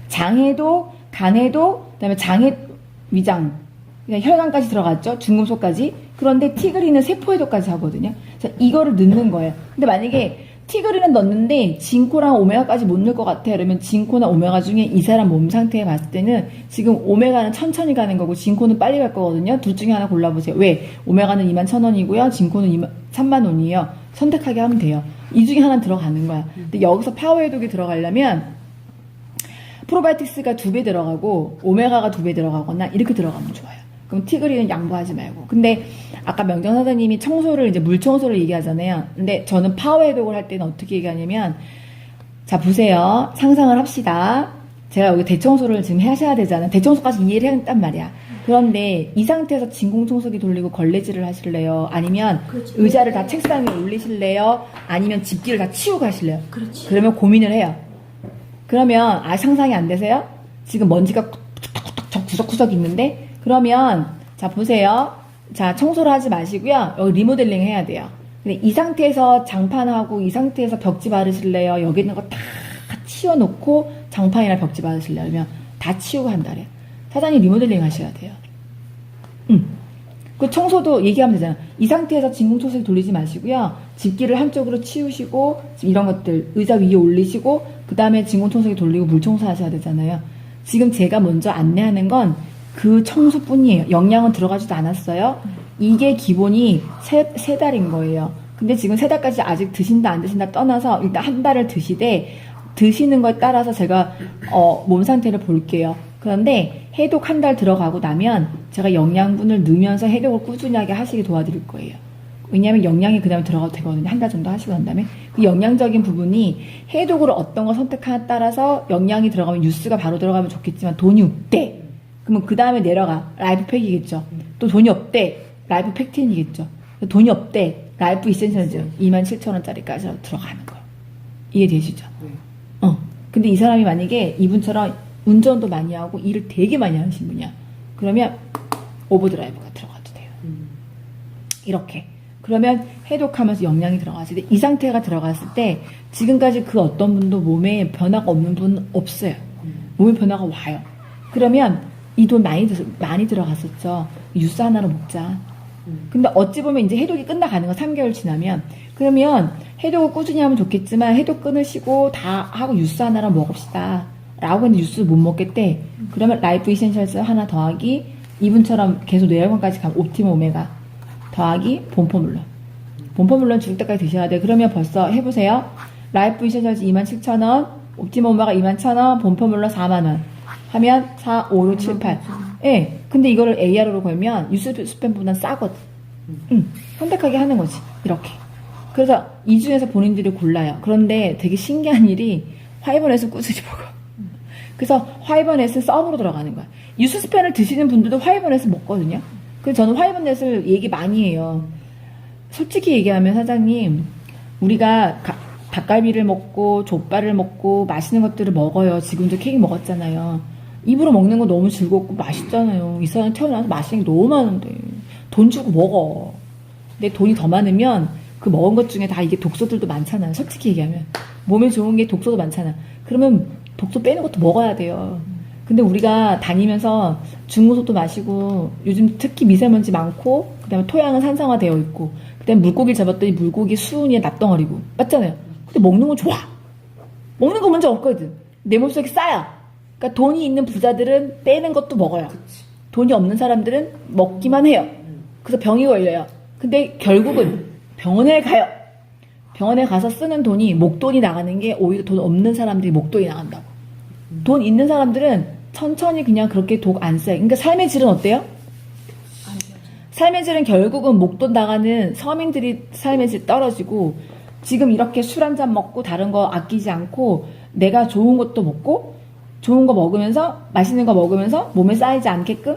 장해독, 간해독, 그다음에 장해 위장, 그러니까 혈관까지 들어갔죠. 중금속까지. 그런데 티그린은 세포해독까지 하거든요. 그래서 이거를 넣는 거예요. 근데 만약에 티그린은 넣는데 진코랑 오메가까지 못 넣을 것 같아. 그러면 진코나 오메가 중에 이 사람 몸 상태에 봤을 때는 지금 오메가는 천천히 가는 거고 진코는 빨리 갈 거거든요. 둘 중에 하나 골라보세요. 왜? 오메가는 21,000원이고요. 진코는 30,000원이에요. 선택하게 하면 돼요. 이 중에 하나는 들어가는 거야. 근데 여기서 파워 해독이 들어가려면 프로바이오틱스가 2배 들어가고 오메가가 2배 들어가거나 이렇게 들어가면 좋아요. 그럼 티그리는 양보하지 말고. 근데 아까 명정 사장님이 청소를 이제 물 청소를 얘기하잖아요. 근데 저는 파워 해독을 할 때는 어떻게 얘기하냐면 자 보세요. 상상을 합시다. 제가 여기 대청소를 지금 하셔야 되잖아요. 대청소까지 이해를 했단 말이야. 그런데 이 상태에서 진공청소기 돌리고 걸레질을 하실래요? 아니면 그렇지. 의자를 다 책상 위에 올리실래요? 아니면 집기를 다 치우고 가실래요? 그렇지. 그러면 고민을 해요. 그러면 상상이 안 되세요? 지금 먼지가 툭툭툭 구석구석 있는데 그러면 자 보세요. 자 청소를 하지 마시고요. 여기 리모델링 해야 돼요. 근데 이 상태에서 장판하고 이 상태에서 벽지 바르실래요? 여기 있는 거 다 치워놓고 장판이나 벽지 바르실래요? 그러면 다 치우고 한다래요. 사장님 리모델링 하셔야 돼요. 그 청소도 얘기하면 되잖아. 이 상태에서 진공청소기 돌리지 마시고요. 집기를 한쪽으로 치우시고 이런 것들 의자 위에 올리시고 그 다음에 진공청소기 돌리고 물청소 하셔야 되잖아요. 지금 제가 먼저 안내하는 건 그 청소뿐이에요. 영양은 들어가지도 않았어요. 이게 기본이 세 달인 거예요. 근데 지금 3달까지 아직 드신다 안 드신다 떠나서 일단 한 달을 드시되 드시는 거에 따라서 제가 몸 상태를 볼게요. 그런데 해독 한 달 들어가고 나면 제가 영양분을 넣으면서 해독을 꾸준히 하게 하시게 도와드릴 거예요. 왜냐하면 영양이 그 다음에 들어가도 되거든요. 한 달 정도 하시고 난 다음에 그 영양적인 부분이 해독으로 어떤 걸 선택하냐에 따라서 영양이 들어가면 유스가 바로 들어가면 좋겠지만 돈이 없대. 그러면 그 다음에 내려가 라이프팩이겠죠. 또 돈이 없대. 라이프 팩틴이겠죠. 돈이 없대. 라이프 이센셜즈 27,000원짜리까지 들어가는 거예요. 이해되시죠? 근데 이 사람이 만약에 이분처럼 운전도 많이 하고 일을 되게 많이 하신 분이야. 그러면 오버드라이브가 들어가도 돼요. 이렇게. 그러면 해독하면서 영양이 들어가지. 근데 이 상태가 들어갔을 때 지금까지 그 어떤 분도 몸에 변화가 없는 분은 없어요. 몸에 변화가 와요. 그러면 이 돈 많이 들어갔었죠. 유스 하나로 먹자. 근데 어찌 보면 이제 해독이 끝나가는 거 3개월 지나면 그러면 해독을 꾸준히 하면 좋겠지만 해독 끊으시고 다 하고 유스 하나로 먹읍시다. 라고 했는데 유스 못 먹겠대. 그러면 라이프 이센셜스 하나 더하기 이분처럼 계속 뇌혈관까지 가면 옵티모 오메가 더하기 본포물론. 본포물론 죽을 때까지 드셔야 돼. 그러면 벌써 해보세요. 라이프 이센셜스 27,000원, 옵티모 오메가 21,000원, 본포물론 4만원. 하면 4, 5, 6, 7, 8. 예. 근데 이거를 AR로 걸면 유스스팸보다는 싸거든. 선택하게 하는 거지. 이렇게. 그래서 이 중에서 본인들이 골라요. 그런데 되게 신기한 일이 화이버넷을 꾸준히 먹어. 그래서 화이버넷은 썸으로 들어가는 거야. 유스스팸을 드시는 분들도 화이버넷을 먹거든요. 그래서 저는 화이버넷을 얘기 많이 해요. 솔직히 얘기하면 사장님, 우리가 닭갈비를 먹고 족발을 먹고 맛있는 것들을 먹어요. 지금도 케이크 먹었잖아요. 입으로 먹는 거 너무 즐겁고 맛있잖아요. 이 사람 태어나서 맛있는 게 너무 많은데 돈 주고 먹어. 근데 돈이 더 많으면 그 먹은 것 중에 다 이게 독소들도 많잖아요. 솔직히 얘기하면 몸에 좋은 게 독소도 많잖아. 그러면 독소 빼는 것도 먹어야 돼요. 근데 우리가 다니면서 중고속도 마시고 요즘 특히 미세먼지 많고 그다음에 토양은 산성화되어 있고 그다음에 물고기를 잡았더니 물고기 수은이 납덩어리고 맞잖아요. 근데 먹는 건 좋아. 먹는 건 문제 없거든. 내 몸속에 쌓여. 그러니까 돈이 있는 부자들은 빼는 것도 먹어요. 돈이 없는 사람들은 먹기만 해요. 그래서 병이 걸려요. 근데 결국은 병원에 가요. 병원에 가서 쓰는 돈이 목돈이 나가는 게 오히려 돈 없는 사람들이 목돈이 나간다고. 돈 있는 사람들은 천천히 그냥 그렇게 독 안 써요. 그러니까 삶의 질은 어때요? 삶의 질은 결국은 목돈 나가는 서민들이 삶의 질 떨어지고 지금 이렇게 술 한 잔 먹고 다른 거 아끼지 않고 내가 좋은 것도 먹고 좋은 거 먹으면서 맛있는 거 먹으면서 몸에 쌓이지 않게끔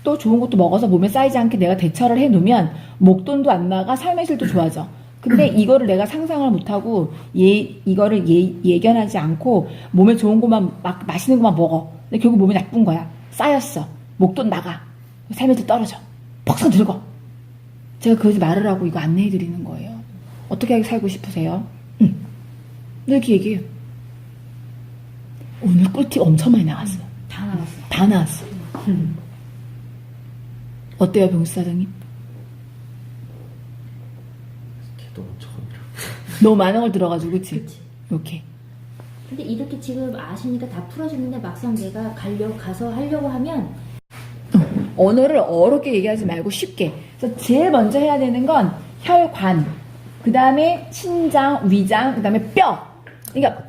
또 좋은 것도 먹어서 몸에 쌓이지 않게 내가 대처를 해놓으면 목돈도 안 나가 삶의 질도 좋아져. 근데 이거를 내가 상상을 못하고 이거를 예견하지 않고 몸에 좋은 것만 막 맛있는 것만 먹어. 근데 결국 몸에 나쁜 거야. 쌓였어. 목돈 나가. 삶의 질 떨어져. 퍽서 늙어. 제가 그 말을 하고 이거 안내해드리는 거예요. 어떻게 하게 살고 싶으세요? 이렇게 얘기해요. 오늘 꿀팁 엄청 많이 나왔어. 다 나왔어. 어때요, 병수 사장님? 걔도 처음이라. 너무 많은 걸 들어가지고, 그치? 그치. 이렇게. 근데 이렇게 지금 아시니까 다 풀어졌는데 막상 내가 가서 하려고 하면 언어를 어렵게 얘기하지 말고 쉽게. 그래서 제일 먼저 해야 되는 건 혈관. 그 다음에 신장, 위장, 그 다음에 뼈. 그러니까,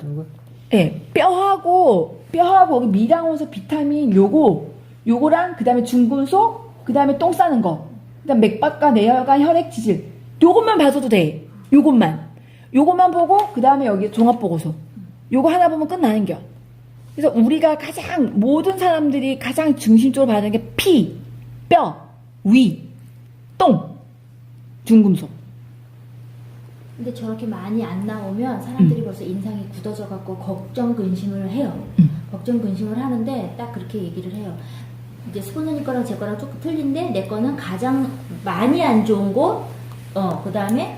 예, 뼈하고 여기 미량원소 비타민 요거랑 그 다음에 중금속, 그 다음에 똥 싸는 거, 그 다음 맥박과 뇌혈관, 혈액, 지질. 요것만 봐줘도 돼. 요것만 보고, 그 다음에 여기 종합보고서. 요거 하나 보면 끝나는겨. 그래서 우리가 모든 사람들이 가장 중심적으로 봐야 되는 게 피, 뼈, 위, 똥, 중금속. 근데 저렇게 많이 안 나오면 사람들이 벌써 인상이 굳어져 갖고 걱정 근심을 해요. 걱정 근심을 하는데 딱 그렇게 얘기를 해요. 이제 스폰서님 거랑 제 거랑 조금 틀린데 내 거는 가장 많이 안 좋은 곳, 그 다음에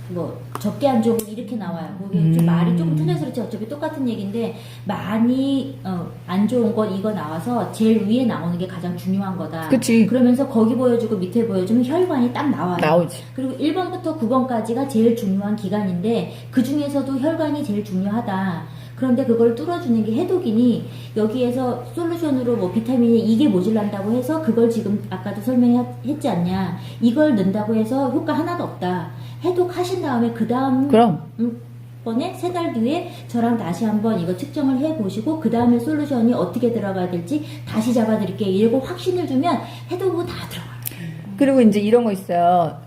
뭐 적게 안 좋은 곳 이렇게 나와요. 그게 좀 말이 조금 틀려서 그렇지 어차피 똑같은 얘기인데 많이 안 좋은 것 이거 나와서 제일 위에 나오는 게 가장 중요한 거다. 그치. 그러면서 거기 보여주고 밑에 보여주면 혈관이 딱 나와요. 나오지. 그리고 1번부터 9번까지가 제일 중요한 기간인데 그 중에서도 혈관이 제일 중요하다. 그런데 그걸 뚫어주는 게 해독이니 여기에서 솔루션으로 뭐 비타민이 이게 모질란다고 해서 그걸 지금 아까도 설명했지 않냐. 이걸 넣는다고 해서 효과 하나도 없다. 해독하신 다음에 그 다음 번에 3달 뒤에 저랑 다시 한번 이거 측정을 해보시고 그 다음에 솔루션이 어떻게 들어가야 될지 다시 잡아드릴게요. 이러고 확신을 주면 해독은 다 들어가요. 그리고 이제 이런 거 있어요.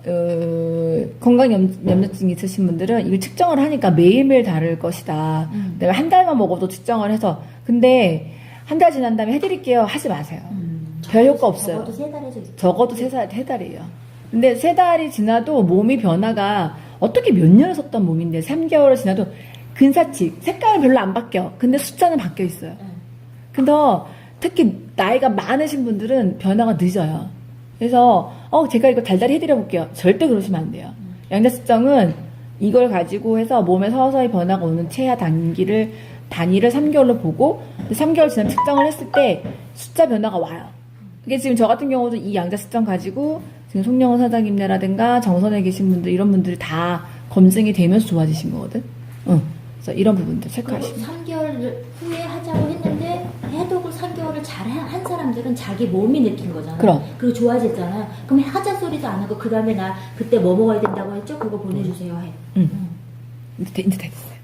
건강염려증 있으신 분들은 이걸 측정을 하니까 매일매일 다를 것이다. 내가 한 달만 먹어도 측정을 해서. 근데 한 달 지난 다음에 해드릴게요. 하지 마세요. 별 효과 없어요. 적어도 3달에서 있어요. 적어도 3달이에요. 근데 3달이 지나도 몸이 변화가 어떻게 몇 년을 썼던 몸인데 3개월을 지나도 근사치, 색깔은 별로 안 바뀌어. 근데 숫자는 바뀌어 있어요. 근데 특히 나이가 많으신 분들은 변화가 늦어요. 그래서 제가 이거 달달이 해드려 볼게요. 절대 그러시면 안 돼요. 양자측정은 이걸 가지고 해서 몸에 서서히 변화가 오는 체하 단위를 3개월로 보고 3개월 지나면 측정을 했을 때 숫자 변화가 와요. 그게 지금 저 같은 경우도 이 양자측정 가지고 지금 송영호 사장님네라든가 정선에 계신 분들 이런 분들이 다 검증이 되면서 좋아지신 거거든. 그래서 이런 부분들 체크하시면. 3개월 후에 하자고 했는데 해독을 3개월을 잘 한 사람들은 자기 몸이 느낀 거잖아. 그럼. 그리고 좋아졌잖아. 그럼 하자 소리도 안 하고 그 다음에 나 그때 뭐 먹어야 된다고 했죠? 그거 보내주세요 해. 이제 다 됐어요.